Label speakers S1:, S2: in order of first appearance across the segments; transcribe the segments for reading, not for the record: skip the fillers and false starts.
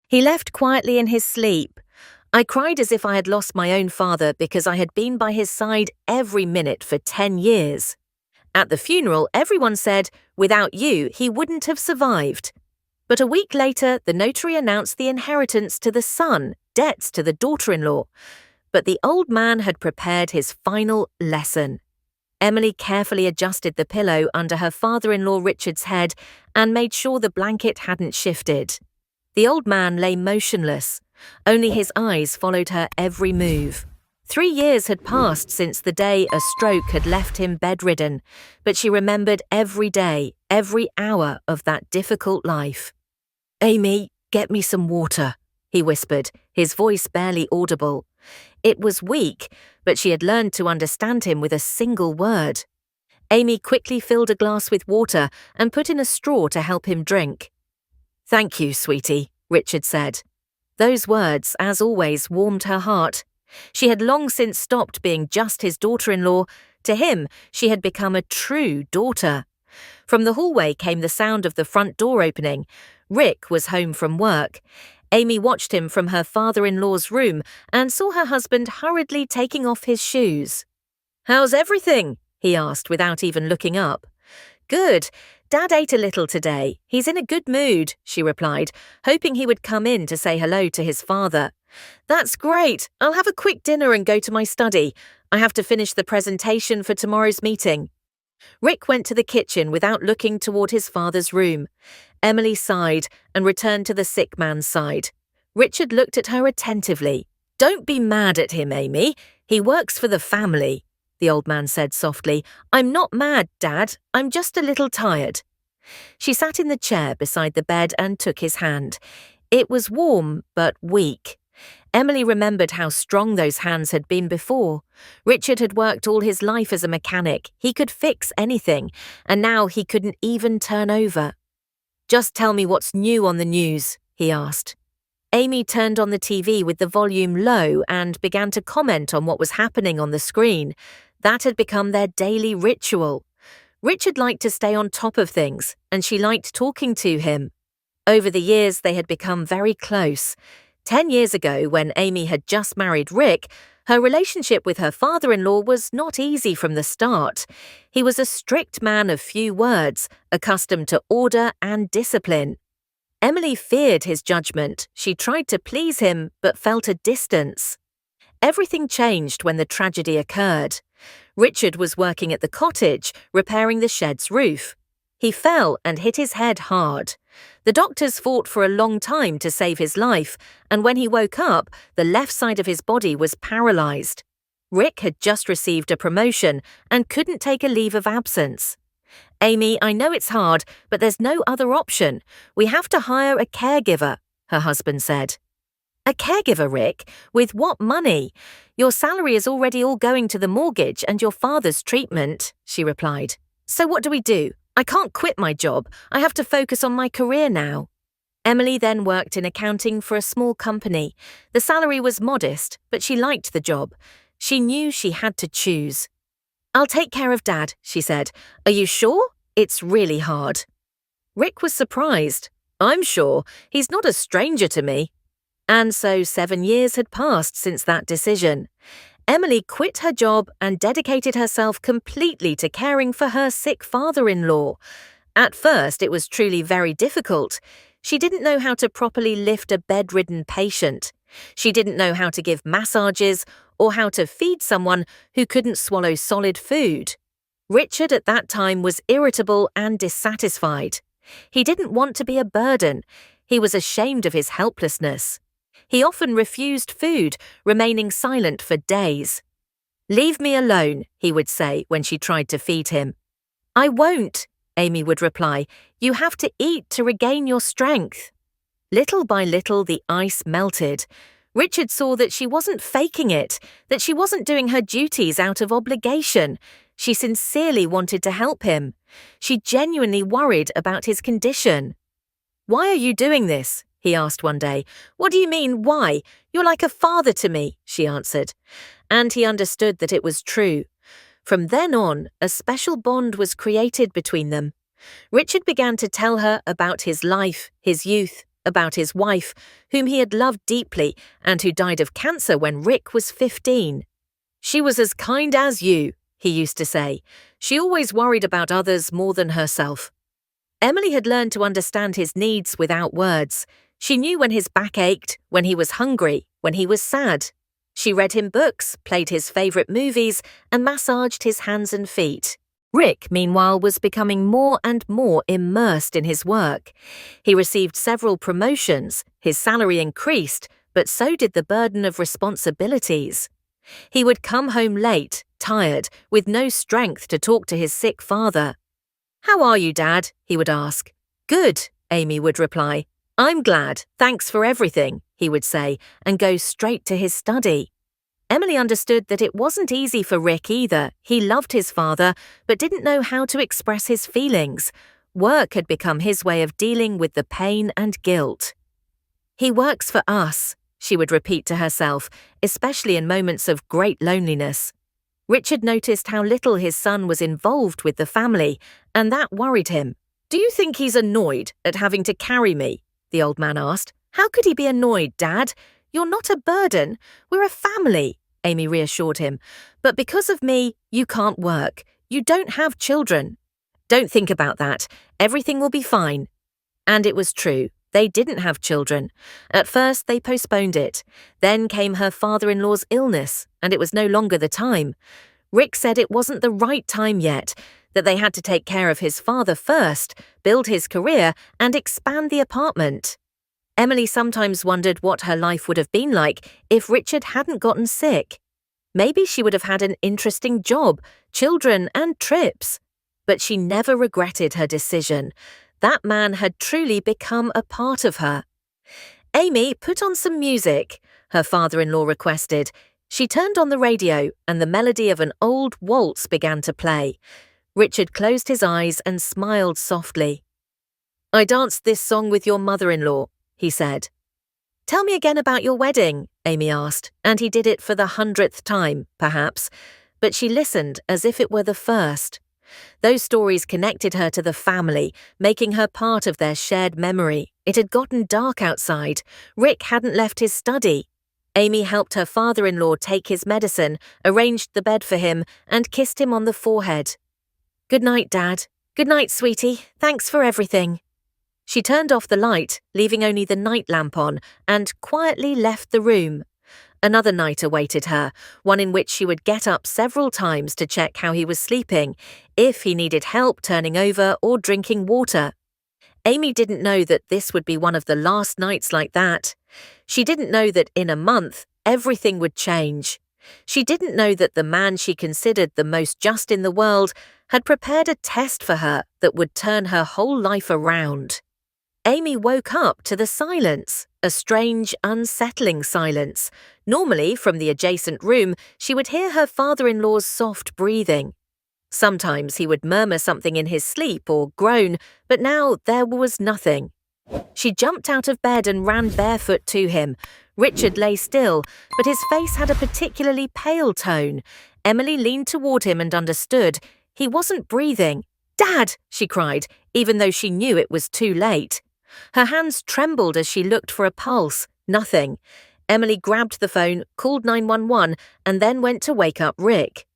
S1: He left quietly in his sleep. I cried as if I had lost my own father because I had been by his side every minute for 10 years. At the funeral, everyone said, without you, he wouldn't have survived. But a week later, the notary announced the inheritance to the son, debts to the daughter-in-law. But the old man had prepared his final lesson. Emily carefully adjusted the pillow under her father-in-law Richard's head and made sure the blanket hadn't shifted. The old man lay motionless. Only his eyes followed her every move. 3 years had passed since the day a stroke had left him bedridden, but she remembered every day, every hour of that difficult life. "Amy, get me some water," he whispered, his voice barely audible. It was weak, but she had learned to understand him with a single word. Amy quickly filled a glass with water and put in a straw to help him drink. "Thank you, sweetie," Richard said. Those words, as always, warmed her heart. She had long since stopped being just his daughter-in-law. To him, she had become a true daughter. From the hallway came the sound of the front door opening. Rick was home from work. Amy watched him from her father-in-law's room and saw her husband hurriedly taking off his shoes. "How's everything?" he asked without even looking up. "Good. Dad ate a little today. He's in a good mood," she replied, hoping he would come in to say hello to his father. "That's great. I'll have a quick dinner and go to my study. I have to finish the presentation for tomorrow's meeting." Rick went to the kitchen without looking toward his father's room. Emily sighed and returned to the sick man's side. Richard looked at her attentively. "Don't be mad at him, Amy. He works for the family," the old man said softly. "I'm not mad, Dad. I'm just a little tired." She sat in the chair beside the bed and took his hand. It was warm, but weak. Emily remembered how strong those hands had been before. Richard had worked all his life as a mechanic. He could fix anything, and now he couldn't even turn over. "Just tell me what's new on the news," he asked. Amy turned on the TV with the volume low and began to comment on what was happening on the screen. That had become their daily ritual. Richard liked to stay on top of things, and she liked talking to him. Over the years, they had become very close. 10 years ago, when Amy had just married Rick, her relationship with her father-in-law was not easy from the start. He was a strict man of few words, accustomed to order and discipline. Emily feared his judgment. She tried to please him, but felt a distance. Everything changed when the tragedy occurred. Richard was working at the cottage, repairing the shed's roof. He fell and hit his head hard. The doctors fought for a long time to save his life, and when he woke up, the left side of his body was paralyzed. Rick had just received a promotion and couldn't take a leave of absence. "Amy, I know it's hard, but there's no other option. We have to hire a caregiver," her husband said. "A caregiver, Rick? With what money? Your salary is already all going to the mortgage and your father's treatment," she replied. "So what do we do? I can't quit my job. I have to focus on my career now." Emily then worked in accounting for a small company. The salary was modest, but she liked the job. She knew she had to choose. "I'll take care of Dad," she said. "Are you sure? It's really hard." Rick was surprised. "I'm sure. He's not a stranger to me." And so 7 years had passed since that decision. Emily quit her job and dedicated herself completely to caring for her sick father-in-law. At first, it was truly very difficult. She didn't know how to properly lift a bedridden patient. She didn't know how to give massages or how to feed someone who couldn't swallow solid food. Richard at that time was irritable and dissatisfied. He didn't want to be a burden. He was ashamed of his helplessness. He often refused food, remaining silent for days. "Leave me alone," he would say when she tried to feed him. "I won't," Amy would reply. "You have to eat to regain your strength." Little by little, the ice melted. Richard saw that she wasn't faking it, that she wasn't doing her duties out of obligation. She sincerely wanted to help him. She genuinely worried about his condition. "Why are you doing this?" he asked one day. "What do you mean, why? You're like a father to me," she answered. And he understood that it was true. From then on, a special bond was created between them. Richard began to tell her about his life, his youth, about his wife, whom he had loved deeply and who died of cancer when Rick was 15. "She was as kind as you," he used to say. "She always worried about others more than herself." Emily had learned to understand his needs without words. She knew when his back ached, when he was hungry, when he was sad. She read him books, played his favourite movies, and massaged his hands and feet. Rick, meanwhile, was becoming more and more immersed in his work. He received several promotions, his salary increased, but so did the burden of responsibilities. He would come home late, tired, with no strength to talk to his sick father. "How are you, Dad?" he would ask. "Good," Amy would reply. "I'm glad, thanks for everything," he would say, and go straight to his study. Emily understood that it wasn't easy for Rick either. He loved his father, but didn't know how to express his feelings. Work had become his way of dealing with the pain and guilt. "He works for us," she would repeat to herself, especially in moments of great loneliness. Richard noticed how little his son was involved with the family, and that worried him. "Do you think he's annoyed at having to carry me?" the old man asked. "How could he be annoyed, Dad? You're not a burden. We're a family," Amy reassured him. "But because of me, you can't work. You don't have children." "Don't think about that. Everything will be fine." And it was true. They didn't have children. At first, they postponed it. Then came her father-in-law's illness, and it was no longer the time. Rick said it wasn't the right time yet, that they had to take care of his father first, build his career, and expand the apartment. Emily sometimes wondered what her life would have been like if Richard hadn't gotten sick. Maybe she would have had an interesting job, children, and trips. But she never regretted her decision. That man had truly become a part of her. "Amy, put on some music," her father-in-law requested. She turned on the radio, and the melody of an old waltz began to play. Richard closed his eyes and smiled softly. "I danced this song with your mother-in-law," he said. "Tell me again about your wedding," Amy asked, and he did it for the 100th time, perhaps, but she listened as if it were the first. Those stories connected her to the family, making her part of their shared memory. It had gotten dark outside. Rick hadn't left his study. Amy helped her father-in-law take his medicine, arranged the bed for him, and kissed him on the forehead. "Good night, Dad. Good night, sweetie. Thanks for everything." She turned off the light, leaving only the night lamp on, and quietly left the room. Another night awaited her, one in which she would get up several times to check how he was sleeping, if he needed help turning over or drinking water. Amy didn't know that this would be one of the last nights like that. She didn't know that in a month, everything would change. She didn't know that the man she considered the most just in the world had prepared a test for her that would turn her whole life around. Amy woke up to the silence, a strange, unsettling silence. Normally, from the adjacent room, she would hear her father-in-law's soft breathing. Sometimes he would murmur something in his sleep or groan, but now there was nothing. She jumped out of bed and ran barefoot to him. Richard lay still, but his face had a particularly pale tone. Emily leaned toward him and understood. He wasn't breathing. "Dad!" she cried, even though she knew it was too late. Her hands trembled as she looked for a pulse. Nothing. Emily grabbed the phone, called 911, and then went to wake up Rick.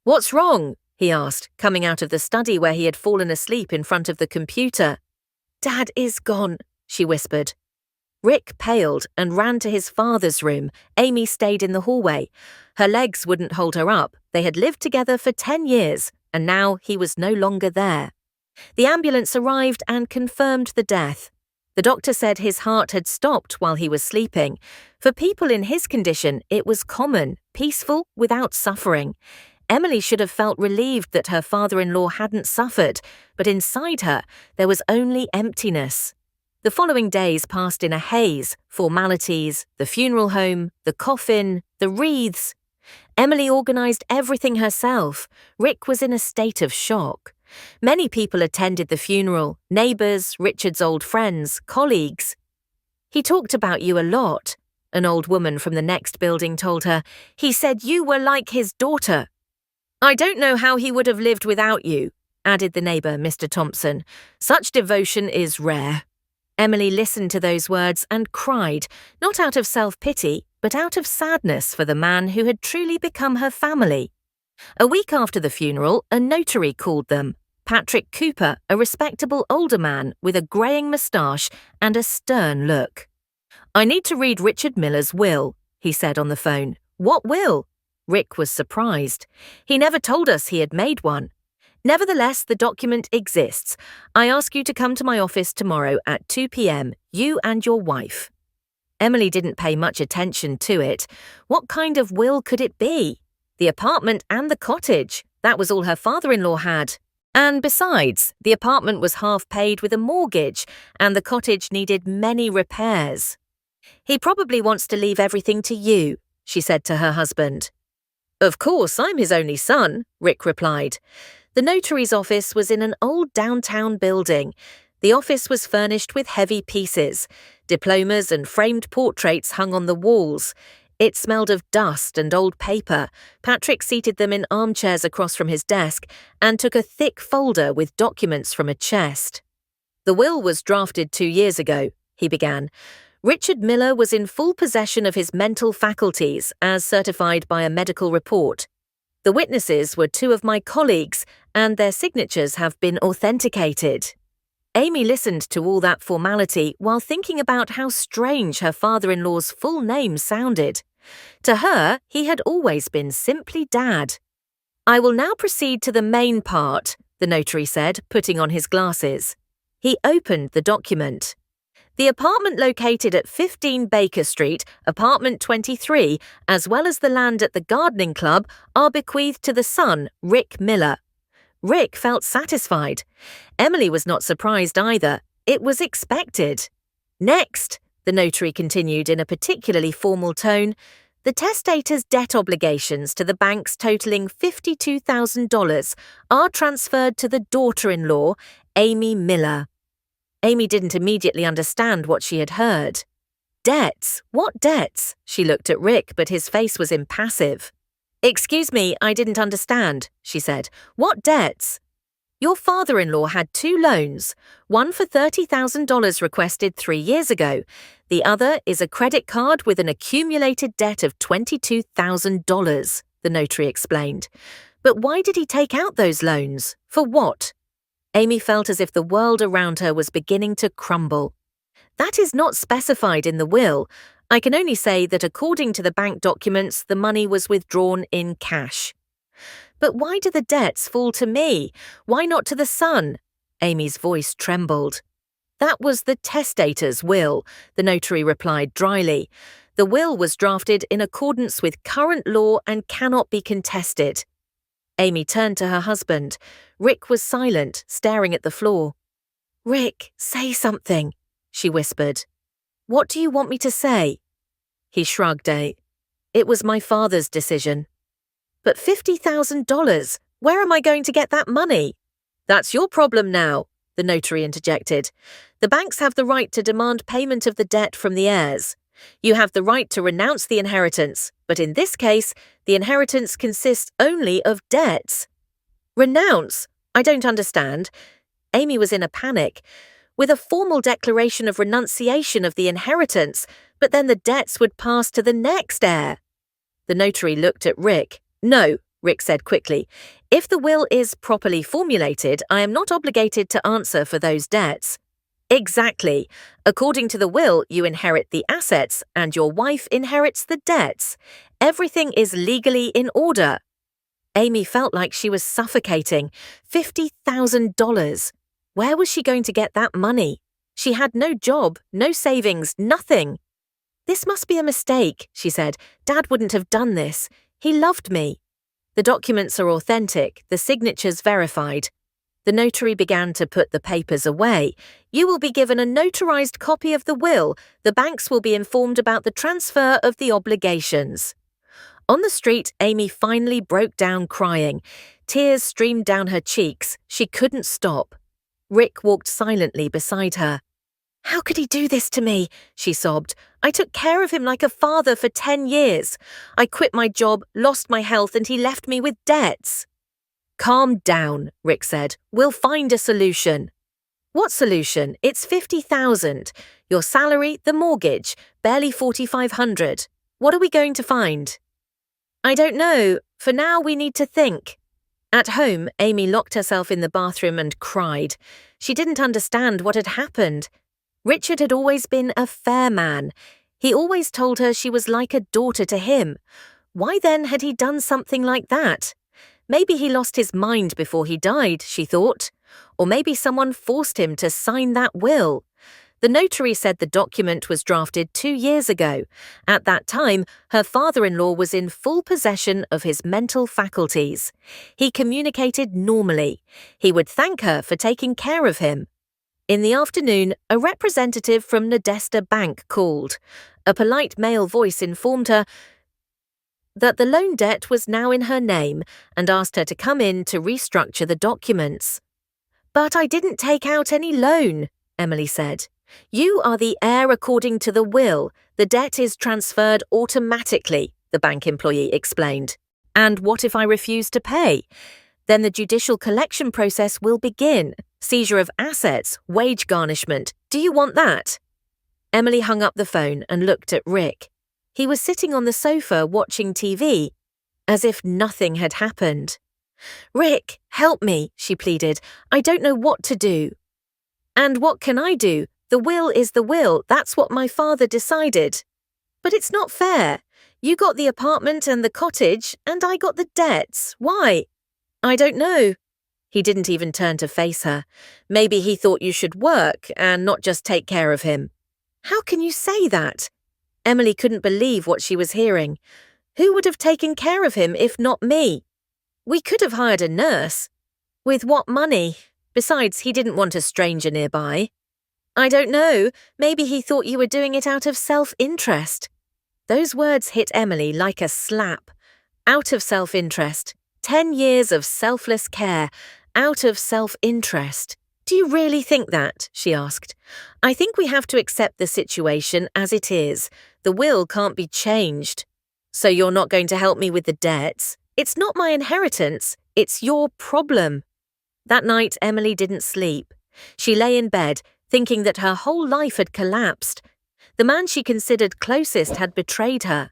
S1: "What's wrong?" he asked, coming out of the study where he had fallen asleep in front of the computer. "Dad is gone," she whispered. Rick paled and ran to his father's room. Amy stayed in the hallway. Her legs wouldn't hold her up. They had lived together for 10 years, and now he was no longer there. The ambulance arrived and confirmed the death. The doctor said his heart had stopped while he was sleeping. For people in his condition, it was common, peaceful, without suffering. Emily should have felt relieved that her father-in-law hadn't suffered, but inside her, there was only emptiness. The following days passed in a haze: formalities, the funeral home, the coffin, the wreaths. Emily organised everything herself. Rick was in a state of shock. Many people attended the funeral: neighbours, Richard's old friends, colleagues. "He talked about you a lot," an old woman from the next building told her. "He said you were like his daughter." "I don't know how he would have lived without you," added the neighbour, Mr. Thompson. "Such devotion is rare." Emily listened to those words and cried, not out of self-pity, but out of sadness for the man who had truly become her family. A week after the funeral, a notary called them. Patrick Cooper, a respectable older man with a greying moustache and a stern look. "I need to read Richard Miller's will," he said on the phone. "What will?" Rick was surprised. "He never told us he had made one." "Nevertheless, the document exists. I ask you to come to my office tomorrow at 2 p.m., you and your wife." Emily didn't pay much attention to it. What kind of will could it be? The apartment and the cottage. That was all her father-in-law had. And besides, the apartment was half paid with a mortgage, and the cottage needed many repairs. "He probably wants to leave everything to you," she said to her husband. "Of course, I'm his only son," Rick replied. The notary's office was in an old downtown building. The office was furnished with heavy pieces. Diplomas and framed portraits hung on the walls. It smelled of dust and old paper. Patrick seated them in armchairs across from his desk and took a thick folder with documents from a chest. "The will was drafted 2 years ago," he began. "Richard Miller was in full possession of his mental faculties, as certified by a medical report. The witnesses were 2 of my colleagues, and their signatures have been authenticated." Amy listened to all that formality while thinking about how strange her father-in-law's full name sounded. To her, he had always been simply Dad. "I will now proceed to the main part," the notary said, putting on his glasses. He opened the document. "The apartment located at 15 Baker Street, apartment 23, as well as the land at the gardening club, are bequeathed to the son, Rick Miller." Rick felt satisfied. Emily was not surprised either. It was expected. "Next," the notary continued in a particularly formal tone, "the testator's debt obligations to the banks totaling $52,000 are transferred to the daughter-in-law, Amy Miller." Amy didn't immediately understand what she had heard. "Debts? What debts?" She looked at Rick, but his face was impassive. "Excuse me, I didn't understand," she said. "What debts?" "Your father-in-law had 2 loans, one for $30,000 requested 3 years ago. The other is a credit card with an accumulated debt of $22,000, the notary explained. "But why did he take out those loans? For what?" Amy felt as if the world around her was beginning to crumble. "That is not specified in the will. I can only say that according to the bank documents, the money was withdrawn in cash." "But why do the debts fall to me? Why not to the son?" Amy's voice trembled. "That was the testator's will," the notary replied dryly. "The will was drafted in accordance with current law and cannot be contested." Amy turned to her husband. Rick was silent, staring at the floor. "Rick, say something," she whispered. "What do you want me to say?" He shrugged. "It was my father's decision." "But $50,000, where am I going to get that money?" "That's your problem now," the notary interjected. "The banks have the right to demand payment of the debt from the heirs. You have the right to renounce the inheritance, but in this case, the inheritance consists only of debts." "Renounce? I don't understand." Amy was in a panic. "With a formal declaration of renunciation of the inheritance, but then the debts would pass to the next heir." The notary looked at Rick. "No," Rick said quickly. "If the will is properly formulated, I am not obligated to answer for those debts." "Exactly. According to the will, you inherit the assets, and your wife inherits the debts. Everything is legally in order." Amy felt like she was suffocating. $50,000. Where was she going to get that money? She had no job, no savings, nothing. "This must be a mistake," she said. "Dad wouldn't have done this. He loved me." "The documents are authentic, the signatures verified." The notary began to put the papers away. "You will be given a notarized copy of the will. The banks will be informed about the transfer of the obligations." On the street, Amy finally broke down crying. Tears streamed down her cheeks. She couldn't stop. Rick walked silently beside her. "How could he do this to me?" she sobbed. "I took care of him like a father for 10 years. I quit my job, lost my health, and he left me with debts." "Calm down," Rick said. "We'll find a solution." What solution? It's 50,000. Your salary, the mortgage, barely 4,500. What are we going to find? I don't know. For now, we need to think. At home, Amy locked herself in the bathroom and cried. She didn't understand what had happened. Richard had always been a fair man. He always told her she was like a daughter to him. Why then had he done something like that? Maybe he lost his mind before he died, she thought. Or maybe someone forced him to sign that will. The notary said the document was drafted 2 years ago. At that time, her father-in-law was in full possession of his mental faculties. He communicated normally. He would thank her for taking care of him. In the afternoon, a representative from Nadesta Bank called. A polite male voice informed her that the loan debt was now in her name and asked her to come in to restructure the documents. But I didn't take out any loan, Emily said. You are the heir according to the will. The debt is transferred automatically, the bank employee explained. And what if I refuse to pay? Then the judicial collection process will begin. Seizure of assets, wage garnishment. Do you want that? Emily hung up the phone and looked at Rick. He was sitting on the sofa watching TV, as if nothing had happened. Rick, help me, she pleaded. I don't know what to do. And what can I do? The will is the will. That's what my father decided. But it's not fair. You got the apartment and the cottage, and I got the debts. Why? I don't know. He didn't even turn to face her. Maybe he thought you should work and not just take care of him. How can you say that? Emily couldn't believe what she was hearing. Who would have taken care of him if not me? We could have hired a nurse. With what money? Besides, he didn't want a stranger nearby. I don't know. Maybe he thought you were doing it out of self-interest. Those words hit Emily like a slap. Out of self-interest. 10 years of selfless care. Out of self-interest. Do you really think that? She asked. I think we have to accept the situation as it is. The will can't be changed. So you're not going to help me with the debts? It's not my inheritance. It's your problem. That night, Emily didn't sleep. She lay in bed, thinking that her whole life had collapsed. The man she considered closest had betrayed her.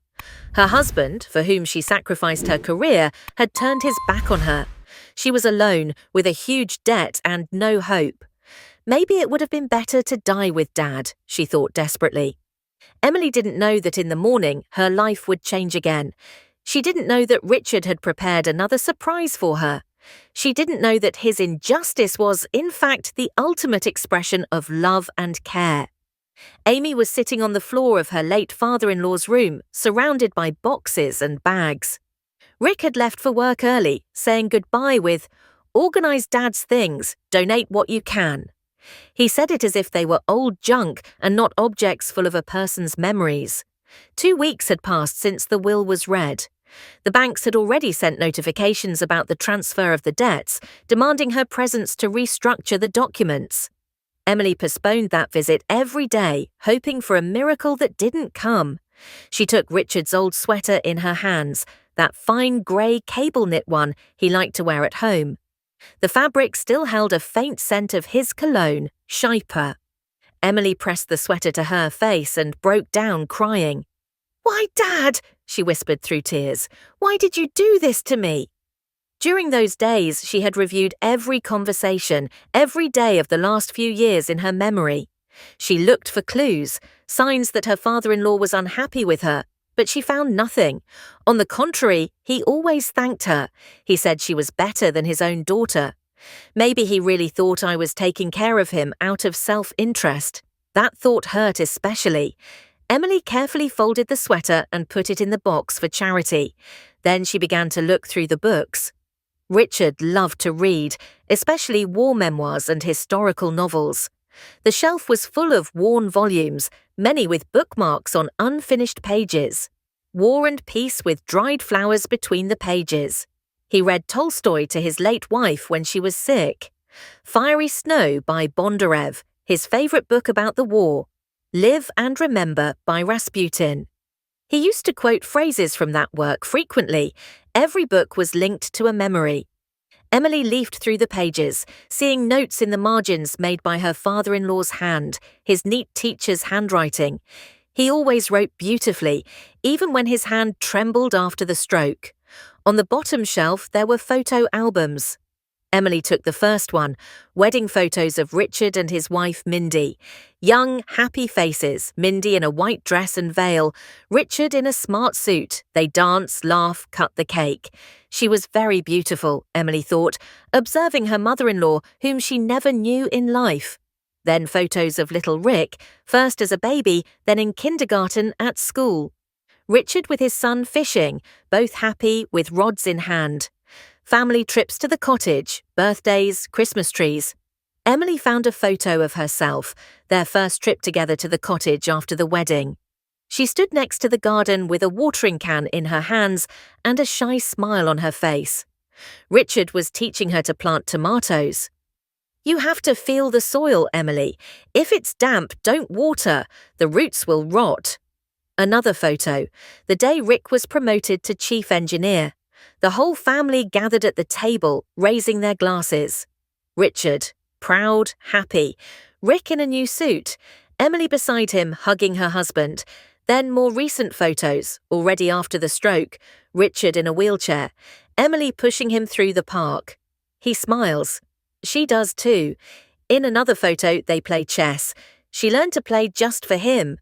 S1: Her husband, for whom she sacrificed her career, had turned his back on her. She was alone, with a huge debt and no hope. Maybe it would have been better to die with Dad, she thought desperately. Emily didn't know that in the morning her life would change again. She didn't know that Richard had prepared another surprise for her. She didn't know that his injustice was, in fact, the ultimate expression of love and care. Amy was sitting on the floor of her late father-in-law's room, surrounded by boxes and bags. Rick had left for work early, saying goodbye with, "Organize Dad's things, donate what you can." He said it as if they were old junk and not objects full of a person's memories. 2 weeks had passed since the will was read. The banks had already sent notifications about the transfer of the debts, demanding her presence to restructure the documents. Emily postponed that visit every day, hoping for a miracle that didn't come. She took Richard's old sweater in her hands, that fine grey cable-knit one he liked to wear at home. The fabric still held a faint scent of his cologne, Scheiper. Emily pressed the sweater to her face and broke down crying. "Why, Dad?" she whispered through tears. "Why did you do this to me?" During those days, she had reviewed every conversation, every day of the last few years in her memory. She looked for clues, signs that her father-in-law was unhappy with her, but she found nothing. On the contrary, he always thanked her. He said she was better than his own daughter. Maybe he really thought I was taking care of him out of self-interest. That thought hurt especially. Emily carefully folded the sweater and put it in the box for charity. Then she began to look through the books. Richard loved to read, especially war memoirs and historical novels. The shelf was full of worn volumes, many with bookmarks on unfinished pages. War and Peace with dried flowers between the pages. He read Tolstoy to his late wife when she was sick. Fiery Snow by Bondarev, his favorite book about the war. Live and Remember by Rasputin. He used to quote phrases from that work frequently. Every book was linked to a memory. Emily leafed through the pages, seeing notes in the margins made by her father-in-law's hand, his neat teacher's handwriting. He always wrote beautifully, even when his hand trembled after the stroke. On the bottom shelf there were photo albums. Emily took the first one, wedding photos of Richard and his wife Mindy. Young, happy faces, Mindy in a white dress and veil, Richard in a smart suit. They dance, laugh, cut the cake. She was very beautiful, Emily thought, observing her mother-in-law, whom she never knew in life. Then photos of little Rick, first as a baby, then in kindergarten at school. Richard with his son fishing, both happy with rods in hand. Family trips to the cottage, birthdays, Christmas trees. Emily found a photo of herself, their first trip together to the cottage after the wedding. She stood next to the garden with a watering can in her hands and a shy smile on her face. Richard was teaching her to plant tomatoes. "You have to feel the soil, Emily. If it's damp, don't water. The roots will rot." Another photo, the day Rick was promoted to chief engineer. The whole family gathered at the table, raising their glasses. Richard, proud, happy. Rick in a new suit. Emily beside him, hugging her husband. Then more recent photos, already after the stroke. Richard in a wheelchair. Emily pushing him through the park. He smiles. She does too. In another photo, they play chess. She learned to play just for him.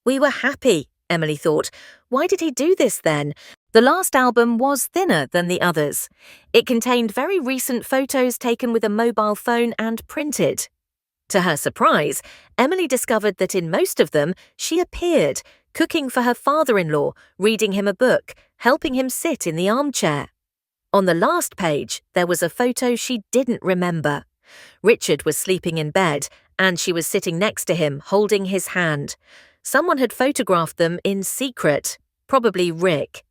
S1: We were happy, Emily thought. Why did he do this then? The last album was thinner than the others. It contained very recent photos taken with a mobile phone and printed. To her surprise, Emily discovered that in most of them, she appeared, cooking for her father-in-law, reading him a book, helping him sit in the armchair. On the last page, there was a photo she didn't remember. Richard was sleeping in bed, and she was sitting next to him, holding his hand. Someone had photographed them in secret, probably Rick.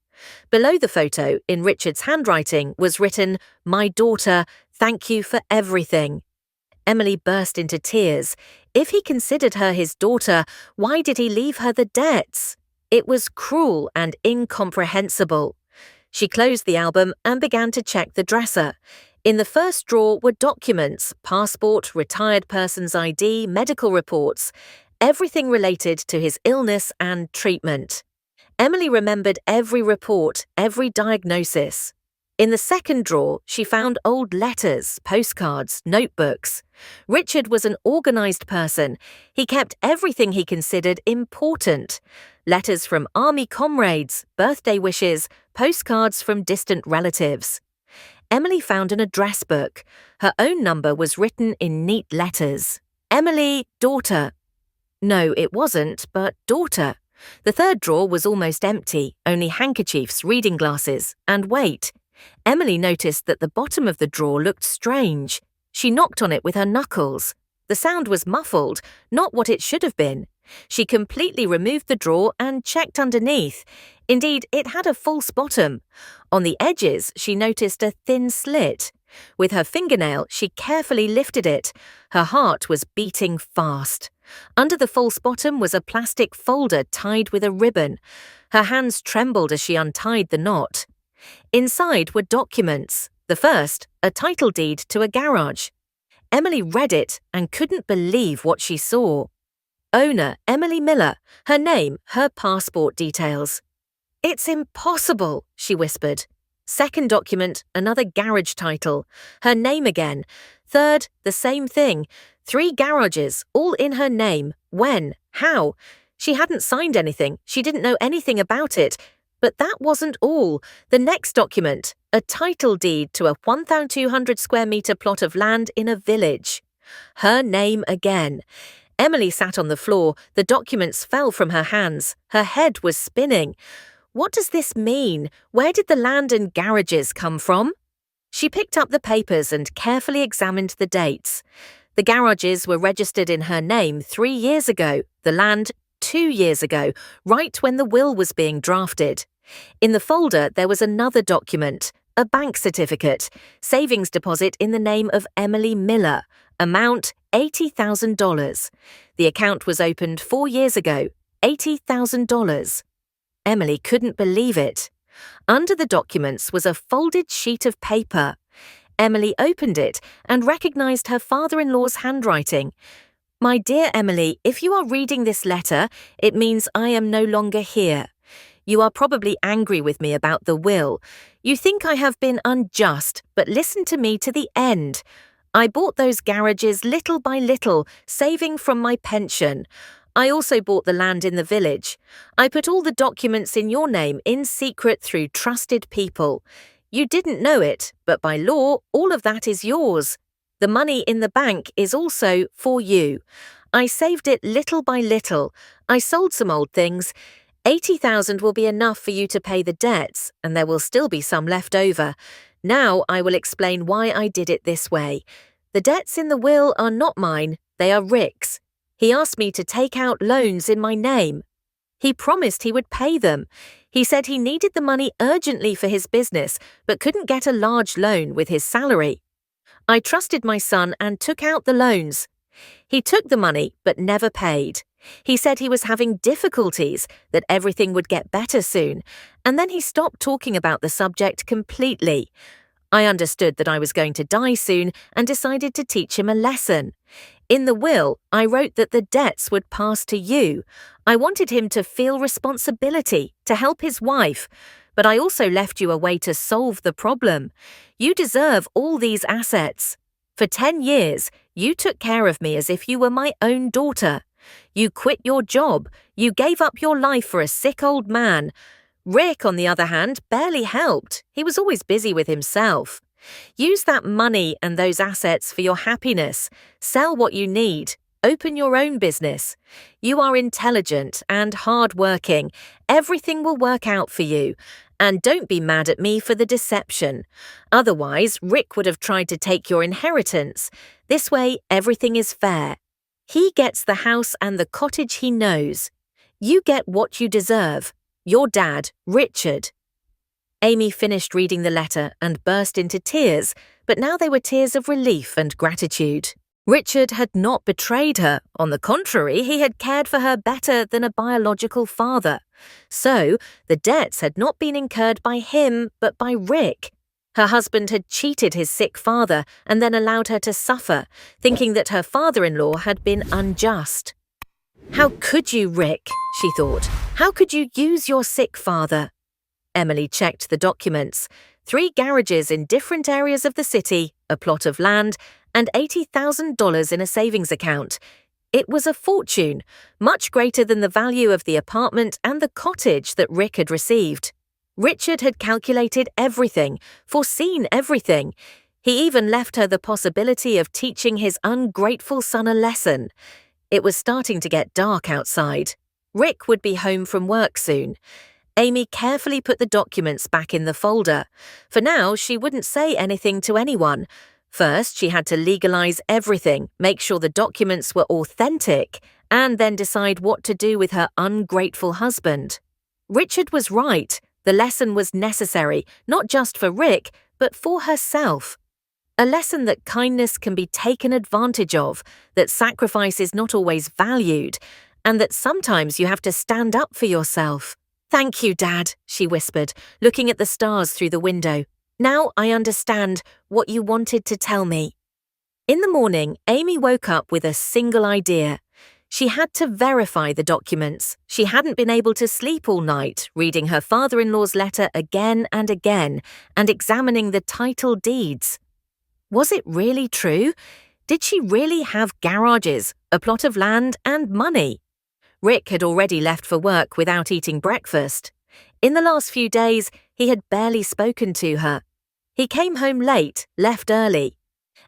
S1: Below the photo, in Richard's handwriting, was written, "My daughter, thank you for everything." Emily burst into tears. If he considered her his daughter, why did he leave her the debts? It was cruel and incomprehensible. She closed the album and began to check the dresser. In the first drawer were documents, passport, retired person's ID, medical reports, everything related to his illness and treatment. Emily remembered every report, every diagnosis. In the second drawer, she found old letters, postcards, notebooks. Richard was an organized person. He kept everything he considered important. Letters from army comrades, birthday wishes, postcards from distant relatives. Emily found an address book. Her own number was written in neat letters. Emily, daughter. No, it wasn't, but daughter. The third drawer was almost empty, only handkerchiefs, reading glasses, and wait. Emily noticed that the bottom of the drawer looked strange. She knocked on it with her knuckles. The sound was muffled, not what it should have been. She completely removed the drawer and checked underneath. Indeed, it had a false bottom. On the edges, she noticed a thin slit. With her fingernail, she carefully lifted it. Her heart was beating fast. Under the false bottom was a plastic folder tied with a ribbon. Her hands trembled as she untied the knot. Inside were documents. The first, a title deed to a garage. Emily read it and couldn't believe what she saw. Owner, Emily Miller. Her name, her passport details. "It's impossible," she whispered. Second document, another garage title. Her name again. Third, the same thing. 3 garages, all in her name. When? How? She hadn't signed anything. She didn't know anything about it. But that wasn't all. The next document, a title deed to a 1,200 square metre plot of land in a village. Her name again. Emily sat on the floor. The documents fell from her hands. Her head was spinning. What does this mean? Where did the land and garages come from? She picked up the papers and carefully examined the dates. The garages were registered in her name 3 years ago, the land 2 years ago, right when the will was being drafted. In the folder, there was another document, a bank certificate, savings deposit in the name of Emily Miller, amount $80,000. The account was opened 4 years ago, $80,000. Emily couldn't believe it. Under the documents was a folded sheet of paper. Emily opened it and recognized her father-in-law's handwriting. "My dear Emily, if you are reading this letter, it means I am no longer here. You are probably angry with me about the will. You think I have been unjust, but listen to me to the end. I bought those garages little by little, saving from my pension. I also bought the land in the village. I put all the documents in your name in secret through trusted people. You didn't know it, but by law, all of that is yours. The money in the bank is also for you. I saved it little by little. I sold some old things. 80,000 will be enough for you to pay the debts, and there will still be some left over. Now I will explain why I did it this way. The debts in the will are not mine, they are Rick's. He asked me to take out loans in my name. He promised he would pay them. He said he needed the money urgently for his business, but couldn't get a large loan with his salary. I trusted my son and took out the loans. He took the money, but never paid. He said he was having difficulties, that everything would get better soon, and then he stopped talking about the subject completely. I understood that I was going to die soon and decided to teach him a lesson. In the will, I wrote that the debts would pass to you. I wanted him to feel responsibility, to help his wife, but I also left you a way to solve the problem. You deserve all these assets. For 10 years, you took care of me as if you were my own daughter. You quit your job. You gave up your life for a sick old man. Rick, on the other hand, barely helped. He was always busy with himself. Use that money and those assets for your happiness. Sell what you need. Open your own business. You are intelligent and hard-working. Everything will work out for you. And don't be mad at me for the deception. Otherwise, Rick would have tried to take your inheritance. This way, everything is fair. He gets the house and the cottage he knows. You get what you deserve. Your dad, Richard." Amy finished reading the letter and burst into tears, but now they were tears of relief and gratitude. Richard had not betrayed her. On the contrary, he had cared for her better than a biological father. So, the debts had not been incurred by him, but by Rick. Her husband had cheated his sick father and then allowed her to suffer, thinking that her father-in-law had been unjust. "How could you, Rick?" she thought. "How could you use your sick father?" Emily checked the documents. 3 garages in different areas of the city, a plot of land, and $80,000 in a savings account. It was a fortune, much greater than the value of the apartment and the cottage that Rick had received. Richard had calculated everything, foreseen everything. He even left her the possibility of teaching his ungrateful son a lesson. It was starting to get dark outside. Rick would be home from work soon. Amy carefully put the documents back in the folder. For now, she wouldn't say anything to anyone. First, she had to legalize everything, make sure the documents were authentic, and then decide what to do with her ungrateful husband. Richard was right. The lesson was necessary, not just for Rick, but for herself. A lesson that kindness can be taken advantage of, that sacrifice is not always valued, and that sometimes you have to stand up for yourself. "Thank you, Dad," she whispered, looking at the stars through the window. "Now I understand what you wanted to tell me." In the morning, Amy woke up with a single idea. She had to verify the documents. She hadn't been able to sleep all night, reading her father-in-law's letter again and again, and examining the title deeds. Was it really true? Did she really have garages, a plot of land, and money? Rick had already left for work without eating breakfast. In the last few days, he had barely spoken to her. He came home late, left early.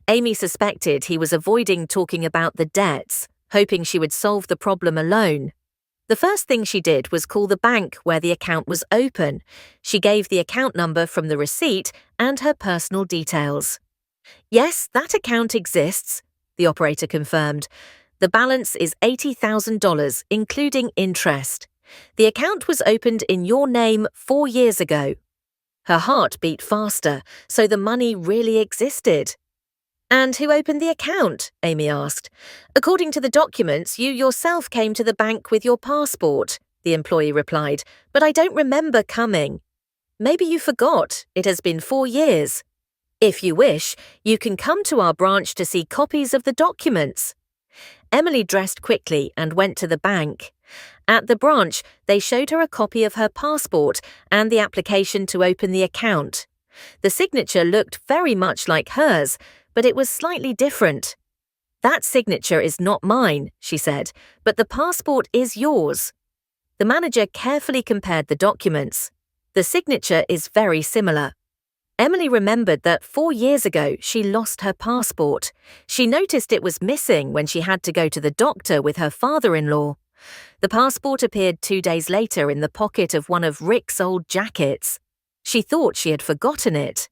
S1: Amy suspected he was avoiding talking about the debts, hoping she would solve the problem alone. The first thing she did was call the bank where the account was open. She gave the account number from the receipt and her personal details. "Yes, that account exists," the operator confirmed. "The balance is $80,000, including interest. The account was opened in your name 4 years ago." Her heart beat faster, so the money really existed. "And who opened the account?" Amy asked. "According to the documents, you yourself came to the bank with your passport," the employee replied, "but I don't remember coming." "Maybe you forgot. It has been 4 years." If you wish, you can come to our branch to see copies of the documents. Emily dressed quickly and went to the bank. At the branch, they showed her a copy of her passport and the application to open the account. The signature looked very much like hers, but it was slightly different. "That signature is not mine," she said, "but the passport is yours." The manager carefully compared the documents. The signature is very similar. Emily remembered that 4 years ago she lost her passport. She noticed it was missing when she had to go to the doctor with her father-in-law. The passport appeared 2 days later in the pocket of one of Rick's old jackets. She thought she had forgotten it.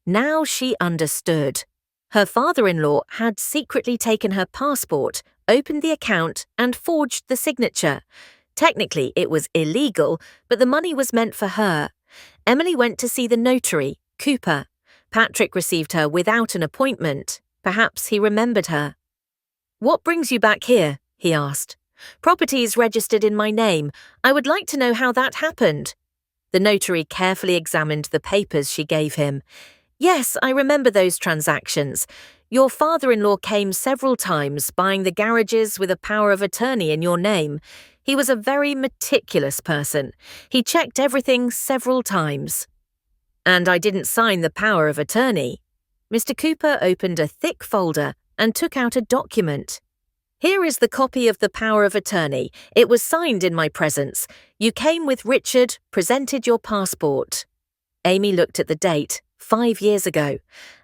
S1: Now she understood. Her father-in-law had secretly taken her passport, opened the account, and forged the signature. Technically, it was illegal, but the money was meant for her. Emily went to see the notary, Cooper. Patrick received her without an appointment. Perhaps he remembered her. "What brings you back here?" he asked. "Properties registered in my name. I would like to know how that happened." The notary carefully examined the papers she gave him. "Yes, I remember those transactions. Your father-in-law came several times, buying the garages with a power of attorney in your name. He was a very meticulous person. He checked everything several times." "And I didn't sign the power of attorney." Mr. Cooper opened a thick folder and took out a document. "Here is the copy of the power of attorney. It was signed in my presence. You came with Richard, presented your passport." Amy looked at the date, 5 years ago.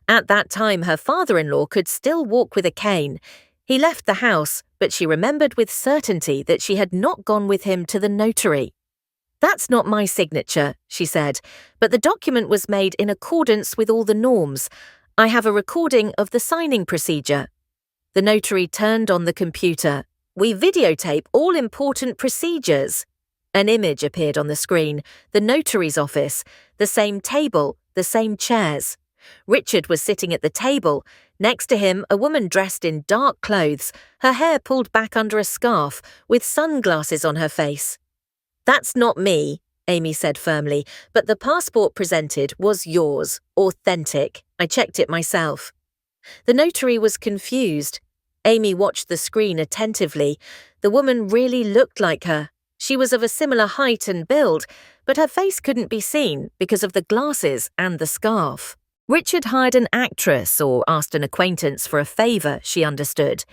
S1: At that time, her father-in-law could still walk with a cane. He left the house, but she remembered with certainty that she had not gone with him to the notary. "That's not my signature," she said, "but the document was made in accordance with all the norms. I have a recording of the signing procedure." The notary turned on the computer. "We videotape all important procedures." An image appeared on the screen, the notary's office, the same table, the same chairs. Richard was sitting at the table. Next to him, a woman dressed in dark clothes, her hair pulled back under a scarf, with sunglasses on her face. "That's not me," Amy said firmly, "but the passport presented was yours, authentic. I checked it myself." The notary was confused. Amy watched the screen attentively. The woman really looked like her. She was of a similar height and build, but her face couldn't be seen because of the glasses and the scarf. Richard hired an actress or asked an acquaintance for a favor, she understood.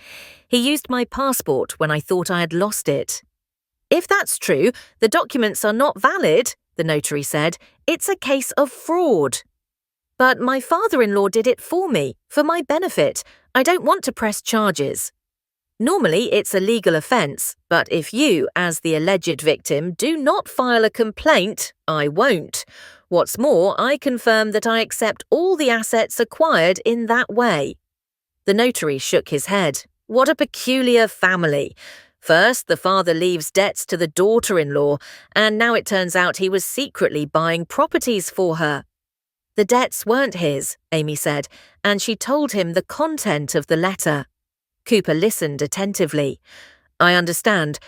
S1: "He used my passport when I thought I had lost it." "If that's true, the documents are not valid," the notary said. "It's a case of fraud." "But my father-in-law did it for me, for my benefit. I don't want to press charges." "Normally, it's a legal offence, but if you, as the alleged victim, do not file a complaint, I won't. What's more, I confirm that I accept all the assets acquired in that way." The notary shook his head. What a peculiar family. First, the father leaves debts to the daughter-in-law, and now it turns out he was secretly buying properties for her. "The debts weren't his," Amy said, and she told him the content of the letter. Cooper listened attentively. "I understand.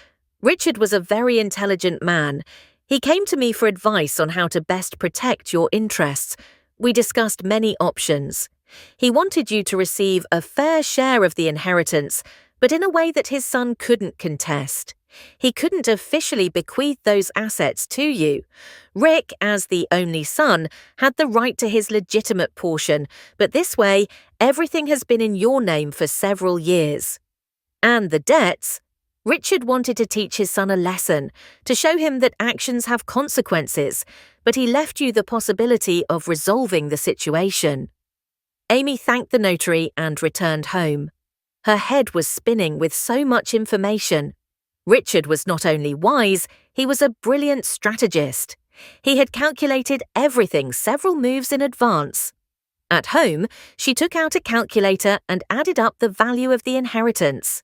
S1: Richard was a very intelligent man. He came to me for advice on how to best protect your interests. We discussed many options. He wanted you to receive a fair share of the inheritance, but in a way that his son couldn't contest. He couldn't officially bequeath those assets to you. Rick, as the only son, had the right to his legitimate portion, but this way, everything has been in your name for several years. And the debts? Richard wanted to teach his son a lesson, to show him that actions have consequences, but he left you the possibility of resolving the situation." Amy thanked the notary and returned home. Her head was spinning with so much information. Richard was not only wise, he was a brilliant strategist. He had calculated everything several moves in advance. At home, she took out a calculator and added up the value of the inheritance.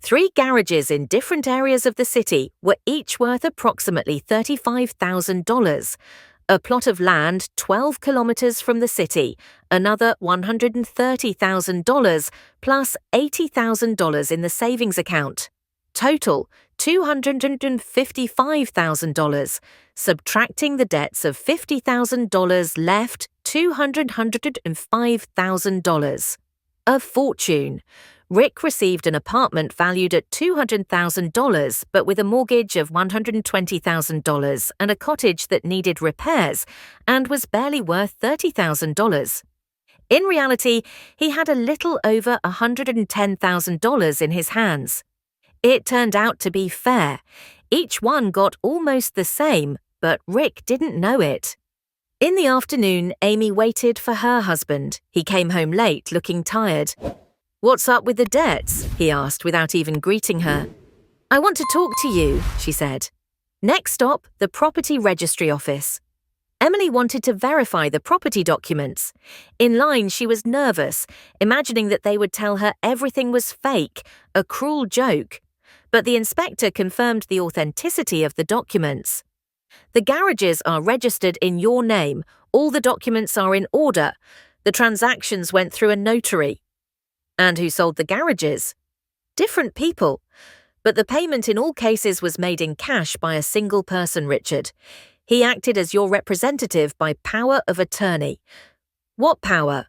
S1: 3 garages in different areas of the city were each worth approximately $35,000. A plot of land 12 kilometers from the city, another $130,000, plus $80,000 in the savings account. Total, $255,000. Subtracting the debts of $50,000 left $205,000. A fortune. Rick received an apartment valued at $200,000 but with a mortgage of $120,000 and a cottage that needed repairs and was barely worth $30,000. In reality, he had a little over $110,000 in his hands. It turned out to be fair. Each one got almost the same, but Rick didn't know it. In the afternoon, Amy waited for her husband. He came home late, looking tired. "What's up with the debts?" he asked without even greeting her. "I want to talk to you," she said. Next stop, the property registry office. Emily wanted to verify the property documents. In line, she was nervous, imagining that they would tell her everything was fake, a cruel joke. But the inspector confirmed the authenticity of the documents. "The garages are registered in your name. All the documents are in order. The transactions went through a notary." "And who sold the garages?" "Different people. But the payment in all cases was made in cash by a single person, Richard. He acted as your representative by power of attorney." "What power?"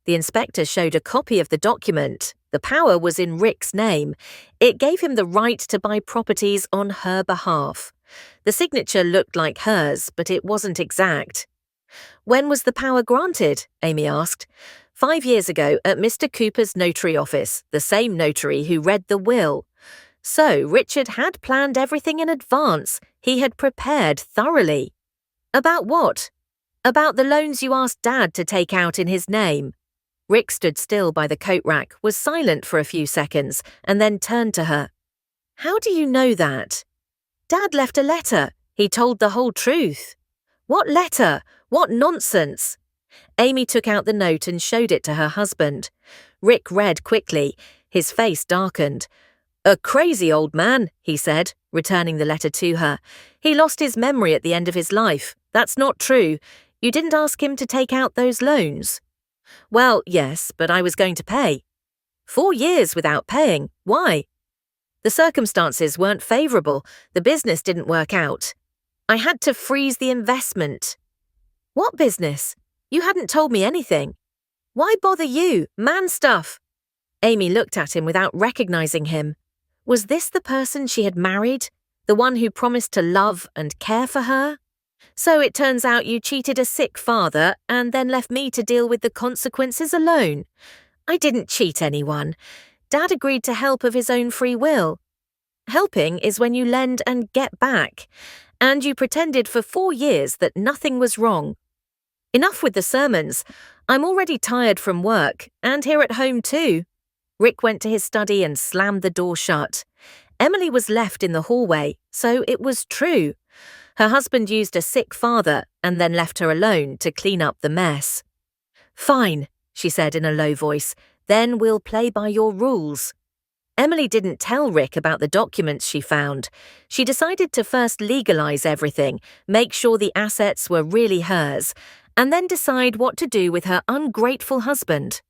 S1: The inspector showed a copy of the document. The power was in Rick's name. It gave him the right to buy properties on her behalf. The signature looked like hers, but it wasn't exact. "When was the power granted?" Amy asked. 5 years ago at Mr. Cooper's notary office, the same notary who read the will. So Richard had planned everything in advance. He had prepared thoroughly. "About what?" "About the loans you asked Dad to take out in his name." Rick stood still by the coat rack, was silent for a few seconds, and then turned to her. "How do you know that?" "Dad left a letter. He told the whole truth." "What letter? What nonsense!" Amy took out the note and showed it to her husband. Rick read quickly. His face darkened. "A crazy old man," he said, returning the letter to her. "He lost his memory at the end of his life. That's not true. You didn't ask him to take out those loans." "Well, yes, but I was going to pay." 4 years without paying. Why?" "The circumstances weren't favorable. The business didn't work out. I had to freeze the investment." "What business? You hadn't told me anything." "Why bother you? Man stuff." Amy looked at him without recognizing him. Was this the person she had married? The one who promised to love and care for her? "So it turns out you cheated a sick father and then left me to deal with the consequences alone." "I didn't cheat anyone. Dad agreed to help of his own free will." "Helping is when you lend and get back. And you pretended for 4 years that nothing was wrong." "Enough with the sermons. I'm already tired from work, and here at home too." Rick went to his study and slammed the door shut. Emily was left in the hallway, so it was true. Her husband used a sick father and then left her alone to clean up the mess. "Fine," she said in a low voice, "then we'll play by your rules." Emily didn't tell Rick about the documents she found. She decided to first legalize everything, make sure the assets were really hers, and then decide what to do with her ungrateful husband.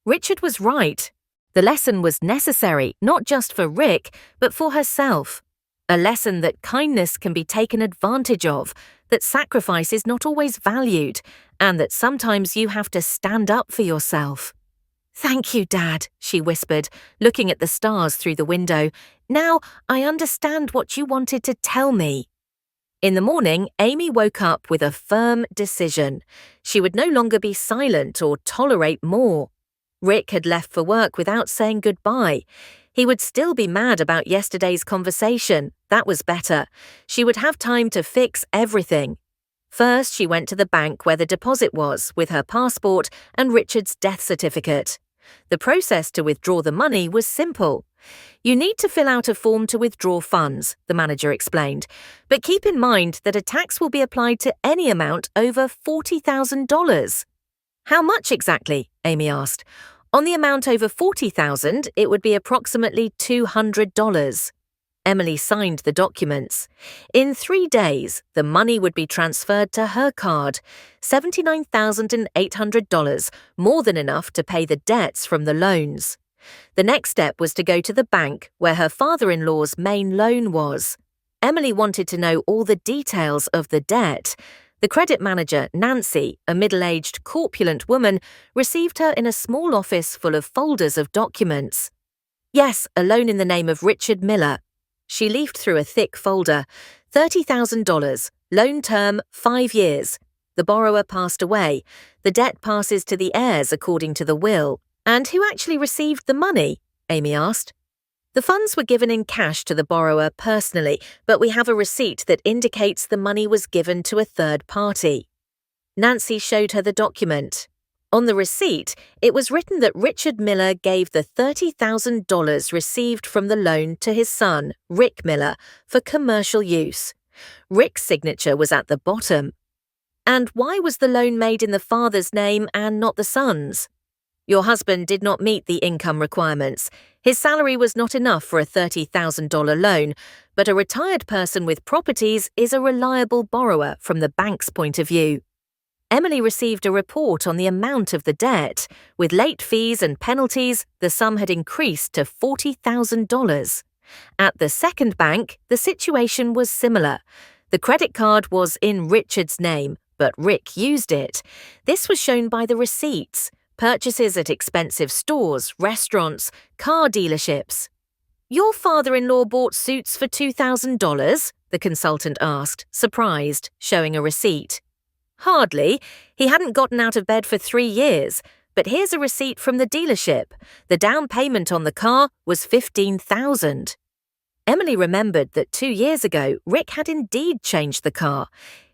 S1: Richard was right. The lesson was necessary, not just for Rick, but for herself. A lesson that kindness can be taken advantage of, that sacrifice is not always valued, and that sometimes you have to stand up for yourself. "Thank you, Dad," she whispered, looking at the stars through the window. "Now I understand what you wanted to tell me." In the morning, Amy woke up with a firm decision. She would no longer be silent or tolerate more. Rick had left for work without saying goodbye. He would still be mad about yesterday's conversation. That was better. She would have time to fix everything. First, she went to the bank where the deposit was, with her passport and Richard's death certificate. The process to withdraw the money was simple. "You need to fill out a form to withdraw funds," the manager explained. "But keep in mind that a tax will be applied to any amount over $40,000. "How much exactly?" Amy asked. "On the amount over $40,000, it would be approximately $200. Emily signed the documents. In 3 days, the money would be transferred to her card, $79,800, more than enough to pay the debts from the loans. The next step was to go to the bank where her father-in-law's main loan was. Emily wanted to know all the details of the debt. The credit manager, Nancy, a middle-aged, corpulent woman, received her in a small office full of folders of documents. Yes, a loan in the name of Richard Miller. She leafed through a thick folder. $30,000, loan term 5 years. The borrower passed away. The debt passes to the heirs according to the will. And who actually received the money? Amy asked. The funds were given in cash to the borrower personally, but we have a receipt that indicates the money was given to a third party. Nancy showed her the document. On the receipt, it was written that Richard Miller gave the $30,000 received from the loan to his son, Rick Miller, for commercial use. Rick's signature was at the bottom. And why was the loan made in the father's name and not the son's? Your husband did not meet the income requirements. His salary was not enough for a $30,000 loan, but a retired person with properties is a reliable borrower from the bank's point of view. Emily received a report on the amount of the debt. With late fees and penalties, the sum had increased to $40,000. At the second bank, the situation was similar. The credit card was in Richard's name, but Rick used it. This was shown by the receipts. Purchases at expensive stores, restaurants, car dealerships. Your father-in-law bought suits for $2,000? The consultant asked, surprised, showing a receipt. Hardly. He hadn't gotten out of bed for 3 years. But here's a receipt from the dealership. The down payment on the car was $15,000. Emily remembered that 2 years ago, Rick had indeed changed the car.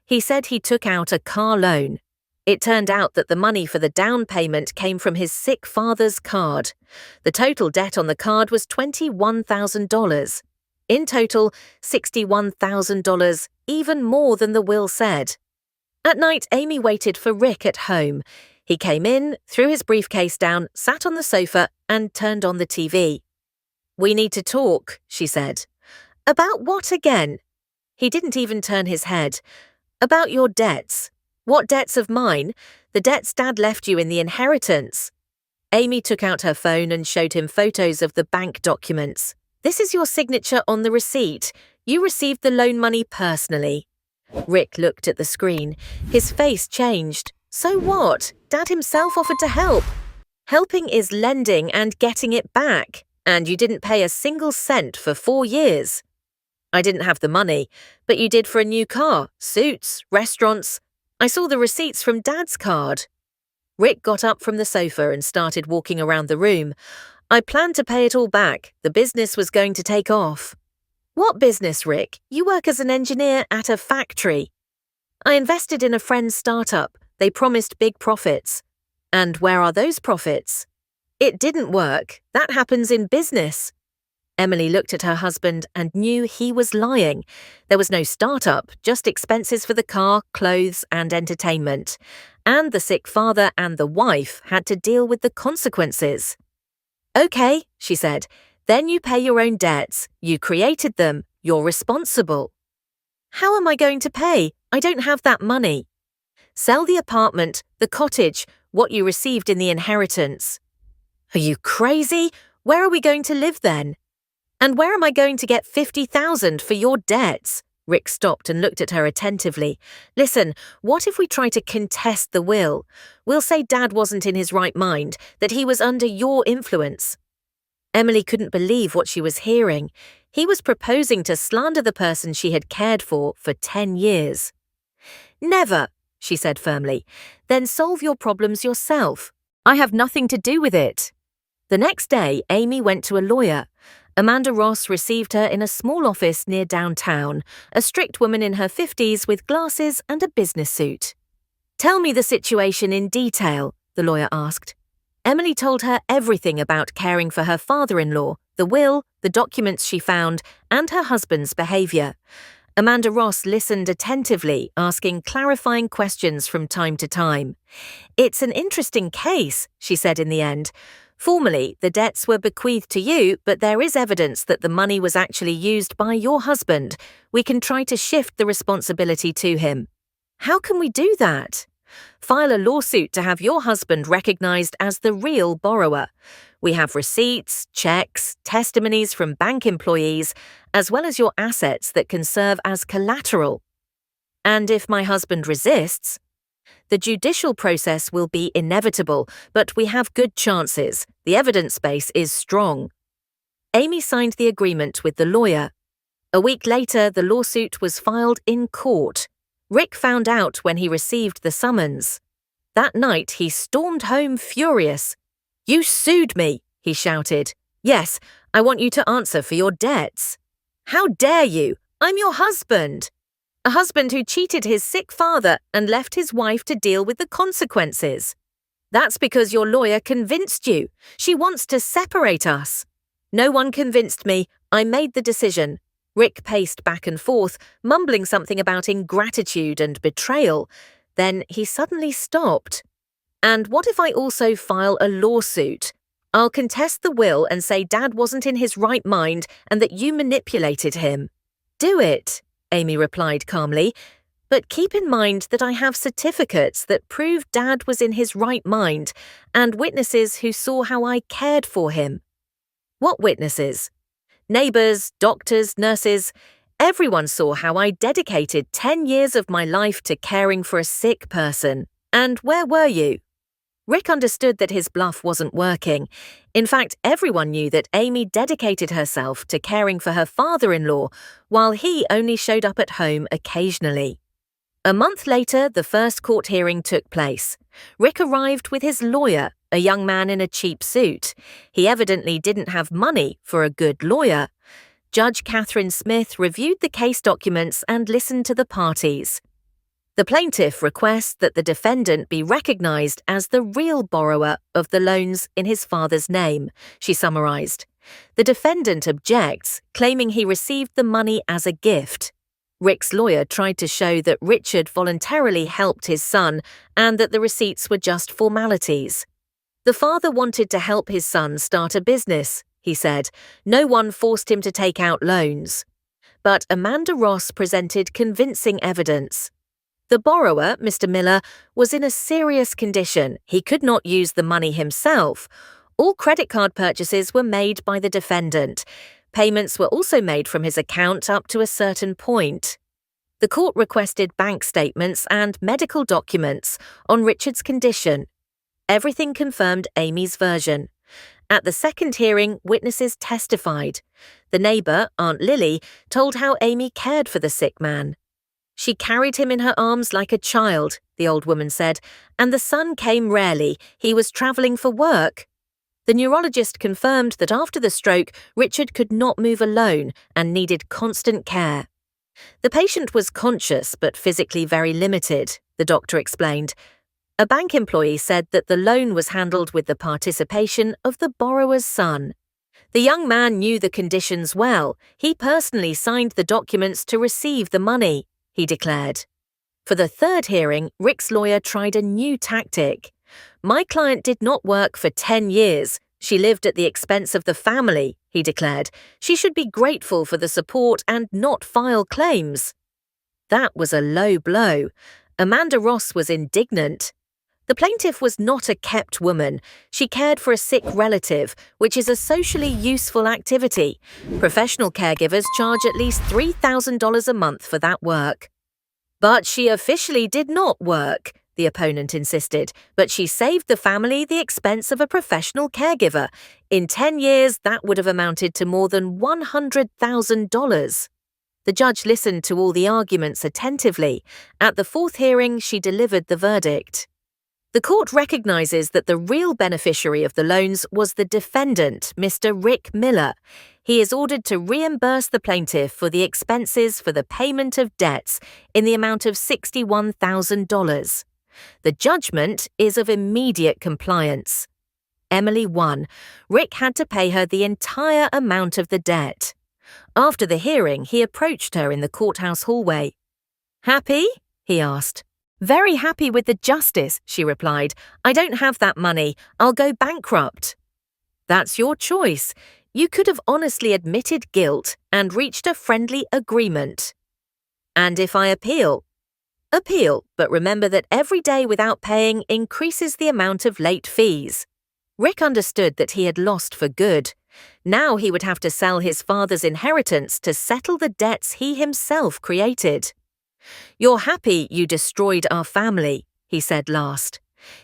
S1: He said he took out a car loan. It turned out that the money for the down payment came from his sick father's card. The total debt on the card was $21,000. In total, $61,000, even more than the will said. At night, Amy waited for Rick at home. He came in, threw his briefcase down, sat on the sofa, and turned on the TV. "We need to talk," she said. "About what again?" He didn't even turn his head. "About your debts." "What debts of mine?" "The debts Dad left you in the inheritance." Amy took out her phone and showed him photos of the bank documents. "This is your signature on the receipt. You received the loan money personally." Rick looked at the screen. His face changed. "So what? Dad himself offered to help." "Helping is lending and getting it back. And you didn't pay a single cent for 4 years." "I didn't have the money, but you did for a new car, suits, restaurants. I saw the receipts from Dad's card." Rick got up from the sofa and started walking around the room. "I planned to pay it all back. The business was going to take off." "What business, Rick? You work as an engineer at a factory." "I invested in a friend's startup. They promised big profits." "And where are those profits?" "It didn't work. That happens in business." Emily looked at her husband and knew he was lying. There was no startup, just expenses for the car, clothes, and entertainment. And the sick father and the wife had to deal with the consequences. "Okay," she said, "then you pay your own debts. You created them. You're responsible." "How am I going to pay? I don't have that money." "Sell the apartment, the cottage, what you received in the inheritance." "Are you crazy? Where are we going to live then?" "And where am I going to get $50,000 for your debts?" Rick stopped and looked at her attentively. "Listen, what if we try to contest the will? We'll say Dad wasn't in his right mind, that he was under your influence." Emily couldn't believe what she was hearing. He was proposing to slander the person she had cared for 10 years. "Never," she said firmly. "Then solve your problems yourself. I have nothing to do with it." The next day, Amy went to a lawyer. Amanda Ross received her in a small office near downtown, a strict woman in her 50s with glasses and a business suit. "Tell me the situation in detail," the lawyer asked. Emily told her everything about caring for her father-in-law, the will, the documents she found, and her husband's behaviour. Amanda Ross listened attentively, asking clarifying questions from time to time. "It's an interesting case," she said in the end. "Formally, the debts were bequeathed to you, but there is evidence that the money was actually used by your husband. We can try to shift the responsibility to him." "How can we do that?" "File a lawsuit to have your husband recognised as the real borrower. We have receipts, checks, testimonies from bank employees, as well as your assets that can serve as collateral. And if my husband resists, the judicial process will be inevitable, but we have good chances. The evidence base is strong. Amy signed the agreement with the lawyer. A week later, the lawsuit was filed in court. Rick found out when he received the summons. That night, he stormed home furious. "You sued me," he shouted. "Yes, I want you to answer for your debts." "How dare you? I'm your husband." A husband who cheated his sick father and left his wife to deal with the consequences. "That's because your lawyer convinced you. She wants to separate us." "No one convinced me. I made the decision." Rick paced back and forth, mumbling something about ingratitude and betrayal. Then he suddenly stopped. "And what if I also file a lawsuit? I'll contest the will and say Dad wasn't in his right mind and that you manipulated him." "Do it," Amy replied calmly, "but keep in mind that I have certificates that prove Dad was in his right mind and witnesses who saw how I cared for him." "What witnesses?" "Neighbors, doctors, nurses. Everyone saw how I dedicated 10 years of my life to caring for a sick person. And where were you?" Rick understood that his bluff wasn't working. In fact, everyone knew that Amy dedicated herself to caring for her father-in-law, while he only showed up at home occasionally. A month later, the first court hearing took place. Rick arrived with his lawyer, a young man in a cheap suit. He evidently didn't have money for a good lawyer. Judge Catherine Smith reviewed the case documents and listened to the parties. The plaintiff requests that the defendant be recognized as the real borrower of the loans in his father's name, she summarized. The defendant objects, claiming he received the money as a gift. Rick's lawyer tried to show that Richard voluntarily helped his son and that the receipts were just formalities. The father wanted to help his son start a business, he said. No one forced him to take out loans. But Amanda Ross presented convincing evidence. The borrower, Mr. Miller, was in a serious condition. He could not use the money himself. All credit card purchases were made by the defendant. Payments were also made from his account up to a certain point. The court requested bank statements and medical documents on Richard's condition. Everything confirmed Amy's version. At the second hearing, witnesses testified. The neighbor, Aunt Lily, told how Amy cared for the sick man. "She carried him in her arms like a child," the old woman said, "and the son came rarely. He was traveling for work." The neurologist confirmed that after the stroke, Richard could not move alone and needed constant care. The patient was conscious but physically very limited, the doctor explained. A bank employee said that the loan was handled with the participation of the borrower's son. The young man knew the conditions well. He personally signed the documents to receive the money, he declared. For the third hearing, Rick's lawyer tried a new tactic. "My client did not work for 10 years. She lived at the expense of the family," he declared. "She should be grateful for the support and not file claims." That was a low blow. Amanda Ross was indignant. The plaintiff was not a kept woman. She cared for a sick relative, which is a socially useful activity. Professional caregivers charge at least $3,000 a month for that work. "But she officially did not work," the opponent insisted, "but she saved the family the expense of a professional caregiver. In 10 years, that would have amounted to more than $100,000. The judge listened to all the arguments attentively. At the fourth hearing, she delivered the verdict. The court recognizes that the real beneficiary of the loans was the defendant, Mr. Rick Miller. He is ordered to reimburse the plaintiff for the expenses for the payment of debts in the amount of $61,000. The judgment is of immediate compliance. Emily won. Rick had to pay her the entire amount of the debt. After the hearing, he approached her in the courthouse hallway. "Happy?" he asked. "Very happy with the justice," she replied. "I don't have that money. I'll go bankrupt." "That's your choice. You could have honestly admitted guilt and reached a friendly agreement." "And if I appeal?" "Appeal, but remember that every day without paying increases the amount of late fees." Rick understood that he had lost for good. Now he would have to sell his father's inheritance to settle the debts he himself created. "You're happy you destroyed our family," he said last.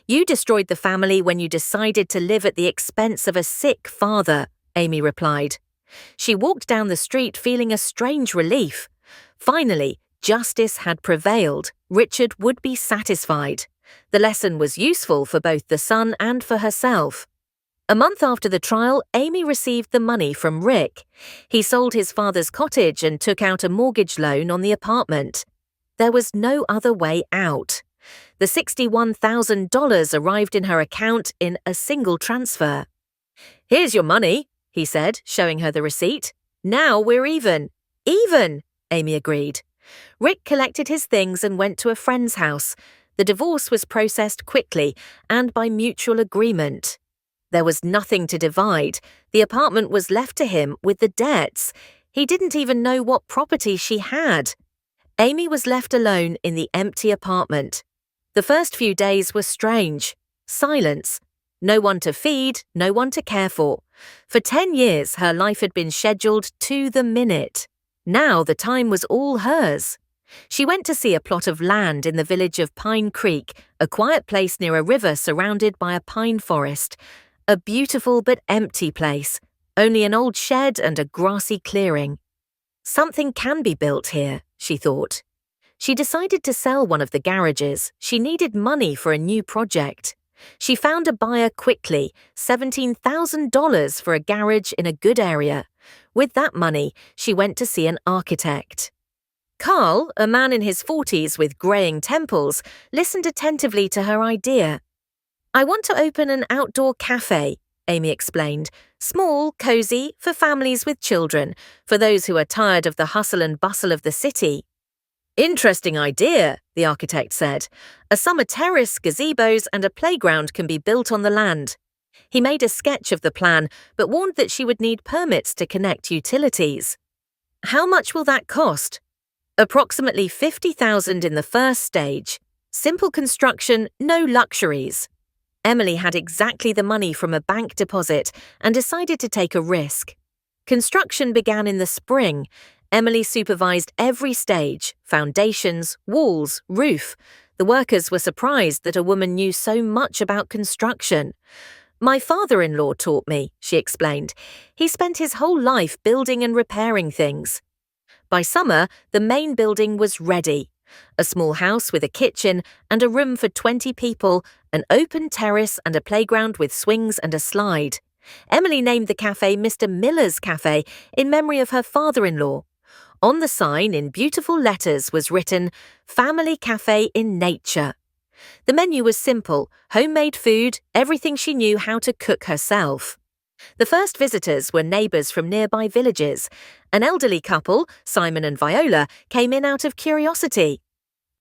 S1: "You destroyed the family when you decided to live at the expense of a sick father," Amy replied. She walked down the street feeling a strange relief. Finally, justice had prevailed. Richard would be satisfied. The lesson was useful for both the son and for herself. A month after the trial, Amy received the money from Rick. He sold his father's cottage and took out a mortgage loan on the apartment. There was no other way out. The $61,000 arrived in her account in a single transfer. "Here's your money," he said, showing her the receipt. "Now we're even." "Even," Amy agreed. Rick collected his things and went to a friend's house. The divorce was processed quickly and by mutual agreement. There was nothing to divide. The apartment was left to him with the debts. He didn't even know what property she had. Amy was left alone in the empty apartment. The first few days were strange. Silence. No one to feed, no one to care for. For 10 years, her life had been scheduled to the minute. Now the time was all hers. She went to see a plot of land in the village of Pine Creek, a quiet place near a river surrounded by a pine forest. A beautiful but empty place, only an old shed and a grassy clearing. Something can be built here, she thought. She decided to sell one of the garages. She needed money for a new project. She found a buyer quickly, $17,000 for a garage in a good area. With that money, she went to see an architect. Carl, a man in his 40s with greying temples, listened attentively to her idea. "I want to open an outdoor cafe," Amy explained. "Small, cozy, for families with children, for those who are tired of the hustle and bustle of the city." "Interesting idea," the architect said. "A summer terrace, gazebos, and a playground can be built on the land." He made a sketch of the plan, but warned that she would need permits to connect utilities. "How much will that cost?" "Approximately $50,000 in the first stage. Simple construction, no luxuries." Emily had exactly the money from a bank deposit and decided to take a risk. Construction began in the spring. Emily supervised every stage: foundations, walls, roof. The workers were surprised that a woman knew so much about construction. "My father-in-law taught me," she explained. "He spent his whole life building and repairing things." By summer, the main building was ready. A small house with a kitchen and a room for 20 people, an open terrace and a playground with swings and a slide. Emily named the cafe Mr. Miller's Cafe in memory of her father-in-law. On the sign, in beautiful letters, was written, "Family Cafe in Nature." The menu was simple: homemade food, everything she knew how to cook herself. The first visitors were neighbours from nearby villages. An elderly couple, Simon and Viola, came in out of curiosity.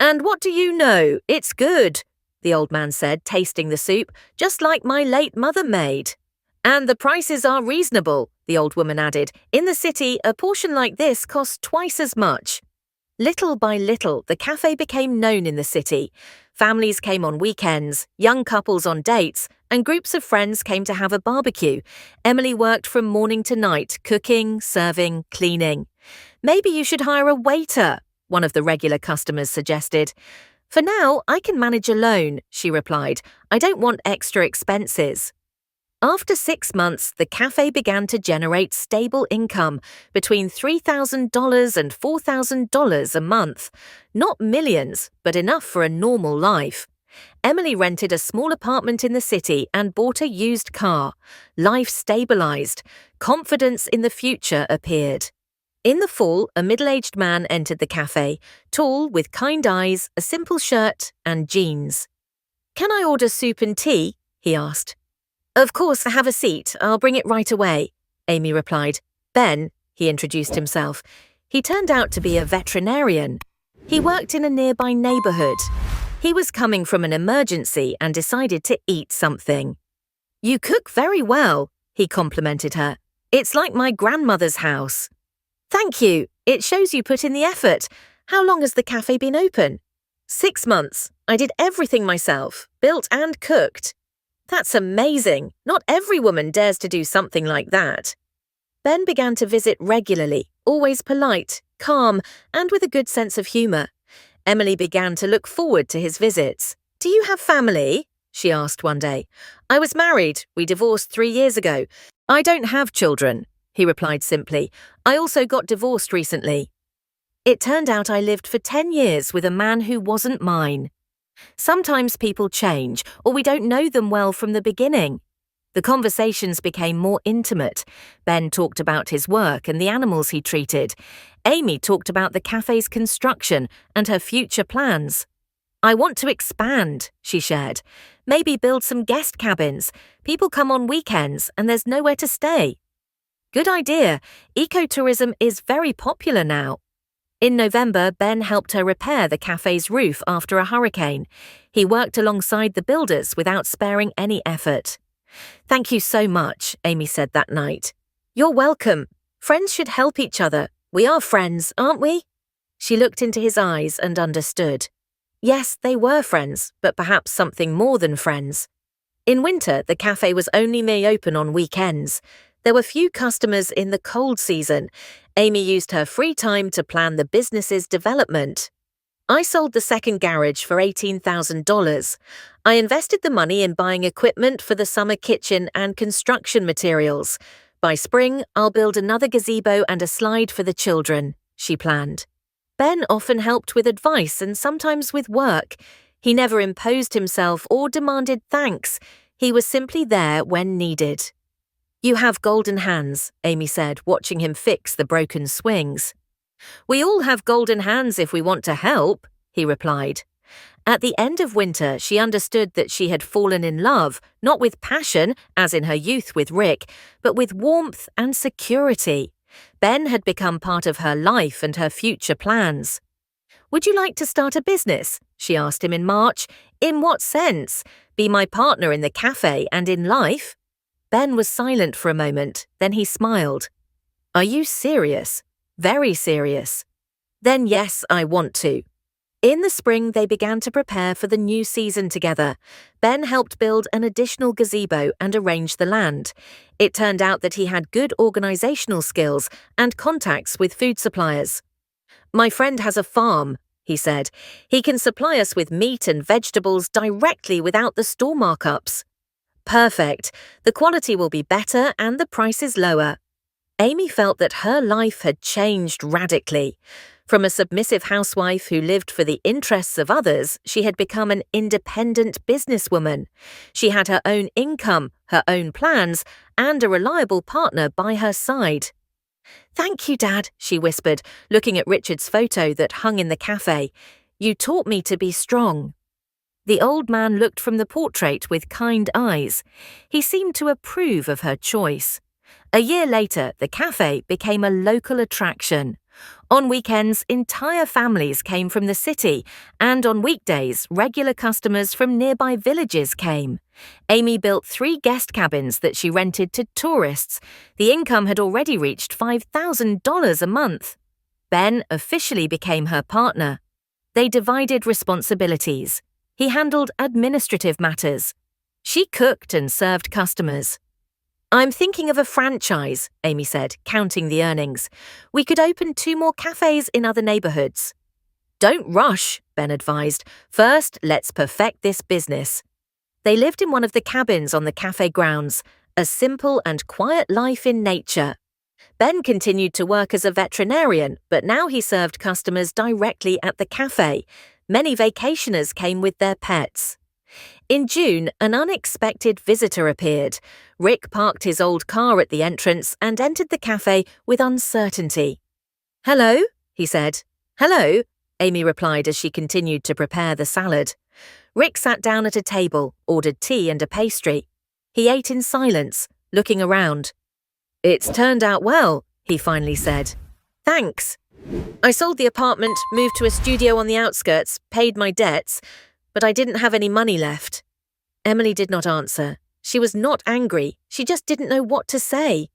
S1: "And what do you know? It's good," the old man said, tasting the soup, "just like my late mother made." "And the prices are reasonable," the old woman added. "In the city, a portion like this costs twice as much." Little by little, the cafe became known in the city. Families came on weekends, young couples on dates, and groups of friends came to have a barbecue. Emily worked from morning to night, cooking, serving, cleaning. "Maybe you should hire a waiter," one of the regular customers suggested. "For now, I can manage alone," she replied. "I don't want extra expenses." After 6 months, the cafe began to generate stable income, between $3,000 and $4,000 a month. Not millions, but enough for a normal life. Emily rented a small apartment in the city and bought a used car. Life stabilized. Confidence in the future appeared. In the fall, a middle-aged man entered the cafe, tall, with kind eyes, a simple shirt, and jeans. "Can I order soup and tea?" he asked. "Of course, have a seat. I'll bring it right away," Amy replied. "Ben," he introduced himself. He turned out to be a veterinarian. He worked in a nearby neighborhood. He was coming from an emergency and decided to eat something. "You cook very well," he complimented her. "It's like my grandmother's house." "Thank you. It shows you put in the effort. How long has the cafe been open?" 6 months. I did everything myself, built and cooked." That's amazing. Not every woman dares to do something like that. Ben began to visit regularly, always polite, calm, and with a good sense of humour. Emily began to look forward to his visits. "Do you have family?" she asked one day. "I was married. We divorced 3 years ago. I don't have children," he replied simply. "I also got divorced recently." It turned out I lived for 10 years with a man who wasn't mine. Sometimes people change, or we don't know them well from the beginning. The conversations became more intimate. Ben talked about his work and the animals he treated. Amy talked about the cafe's construction and her future plans. "I want to expand," she shared. "Maybe build some guest cabins. People come on weekends and there's nowhere to stay." "Good idea. Ecotourism is very popular now." In November, Ben helped her repair the cafe's roof after a hurricane. He worked alongside the builders without sparing any effort. "Thank you so much," Amy said that night. "You're welcome. Friends should help each other. We are friends, aren't we?" She looked into his eyes and understood. Yes, they were friends, but perhaps something more than friends. In winter, the cafe was only made open on weekends. There were few customers in the cold season. Amy used her free time to plan the business's development. "I sold the second garage for $18,000. I invested the money in buying equipment for the summer kitchen and construction materials. By spring, I'll build another gazebo and a slide for the children," she planned. Ben often helped with advice and sometimes with work. He never imposed himself or demanded thanks. He was simply there when needed. "You have golden hands," Amy said, watching him fix the broken swings. "We all have golden hands if we want to help," he replied. At the end of winter, she understood that she had fallen in love, not with passion, as in her youth with Rick, but with warmth and security. Ben had become part of her life and her future plans. "Would you like to start a business?" she asked him in March. "In what sense? Be my partner in the cafe and in life?" Ben was silent for a moment, then he smiled. "Are you serious?" "Very serious." "Then yes, I want to." In the spring, they began to prepare for the new season together. Ben helped build an additional gazebo and arrange the land. It turned out that he had good organizational skills and contacts with food suppliers. "My friend has a farm," he said. "He can supply us with meat and vegetables directly without the store markups." "Perfect. The quality will be better and the price is lower." Amy felt that her life had changed radically. From a submissive housewife who lived for the interests of others, she had become an independent businesswoman. She had her own income, her own plans, and a reliable partner by her side. "Thank you, Dad," she whispered, looking at Richard's photo that hung in the cafe. "You taught me to be strong." The old man looked from the portrait with kind eyes. He seemed to approve of her choice. A year later, the cafe became a local attraction. On weekends, entire families came from the city, and on weekdays, regular customers from nearby villages came. Amy built 3 guest cabins that she rented to tourists. The income had already reached $5,000 a month. Ben officially became her partner. They divided responsibilities. He handled administrative matters. She cooked and served customers. "I'm thinking of a franchise," Amy said, counting the earnings. "We could open 2 more cafes in other neighborhoods." "Don't rush," Ben advised. "First, let's perfect this business." They lived in one of the cabins on the cafe grounds, a simple and quiet life in nature. Ben continued to work as a veterinarian, but now he served customers directly at the cafe. Many vacationers came with their pets. In June, an unexpected visitor appeared. Rick parked his old car at the entrance and entered the cafe with uncertainty. "Hello," he said. "Hello," Amy replied as she continued to prepare the salad. Rick sat down at a table, ordered tea and a pastry. He ate in silence, looking around. "It's turned out well," he finally said. "Thanks. I sold the apartment, moved to a studio on the outskirts, paid my debts, but I didn't have any money left." Emily did not answer. She was not angry. She just didn't know what to say.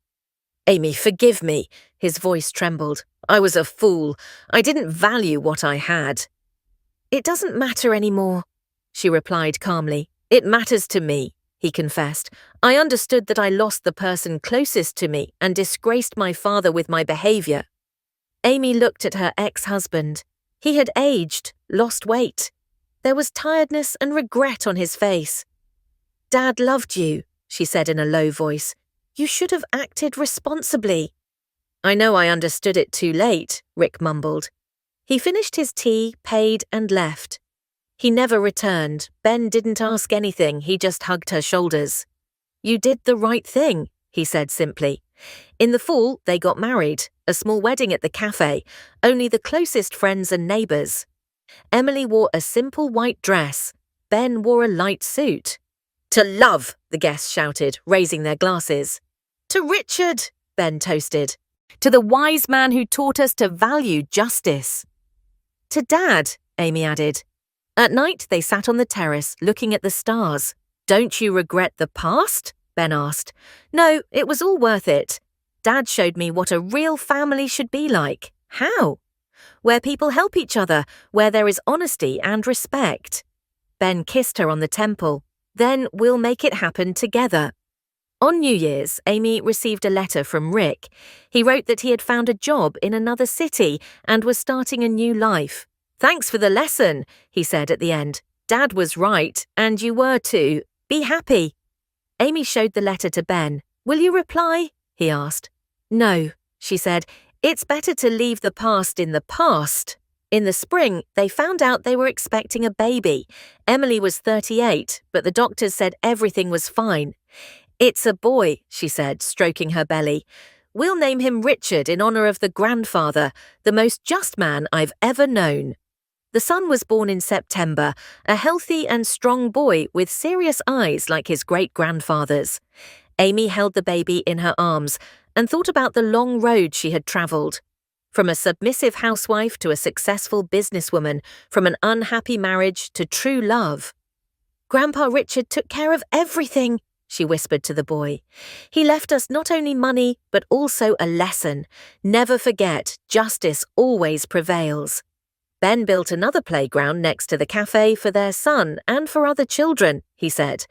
S1: "Amy, forgive me." His voice trembled. "I was a fool. I didn't value what I had." "It doesn't matter anymore," she replied calmly. "It matters to me," he confessed. I understood that I lost the person closest to me and disgraced my father with my behavior. Amy looked at her ex-husband. He had aged, lost weight. There was tiredness and regret on his face. Dad loved you, she said in a low voice. You should have acted responsibly. I know I understood it too late, Rick mumbled. He finished his tea, paid, and left. He never returned. Ben didn't ask anything, he just hugged her shoulders. You did the right thing, he said simply. In the fall, they got married, a small wedding at the cafe, only the closest friends and neighbours. Emily wore a simple white dress. Ben wore a light suit. To love, the guests shouted, raising their glasses. To Richard, Ben toasted. To the wise man who taught us to value justice. To Dad, Amy added. At night, they sat on the terrace, looking at the stars. Don't you regret the past? Ben asked. No, it was all worth it. Dad showed me what a real family should be like. How? Where people help each other, where there is honesty and respect. Ben kissed her on the temple. Then we'll make it happen together. On New Year's, Amy received a letter from Rick. He wrote that he had found a job in another city and was starting a new life. Thanks for the lesson, he said at the end. Dad was right, and you were too. Be happy. Amy showed the letter to Ben. Will you reply? He asked. No, she said. It's better to leave the past in the past. In the spring, they found out they were expecting a baby. Emily was 38, but the doctors said everything was fine. It's a boy, she said, stroking her belly. We'll name him Richard in honor of the grandfather, the most just man I've ever known. The son was born in September, a healthy and strong boy with serious eyes like his great-grandfather's. Amy held the baby in her arms and thought about the long road she had travelled. From a submissive housewife to a successful businesswoman, from an unhappy marriage to true love. Grandpa Richard took care of everything, she whispered to the boy. He left us not only money, but also a lesson. Never forget, justice always prevails. Ben built another playground next to the cafe for their son and for other children, he said.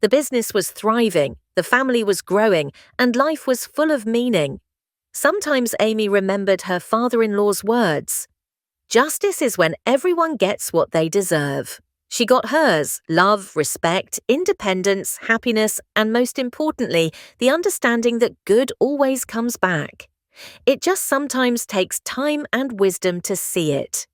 S1: The business was thriving, the family was growing, and life was full of meaning. Sometimes Amy remembered her father-in-law's words. Justice is when everyone gets what they deserve. She got hers: love, respect, independence, happiness, and most importantly, the understanding that good always comes back. It just sometimes takes time and wisdom to see it.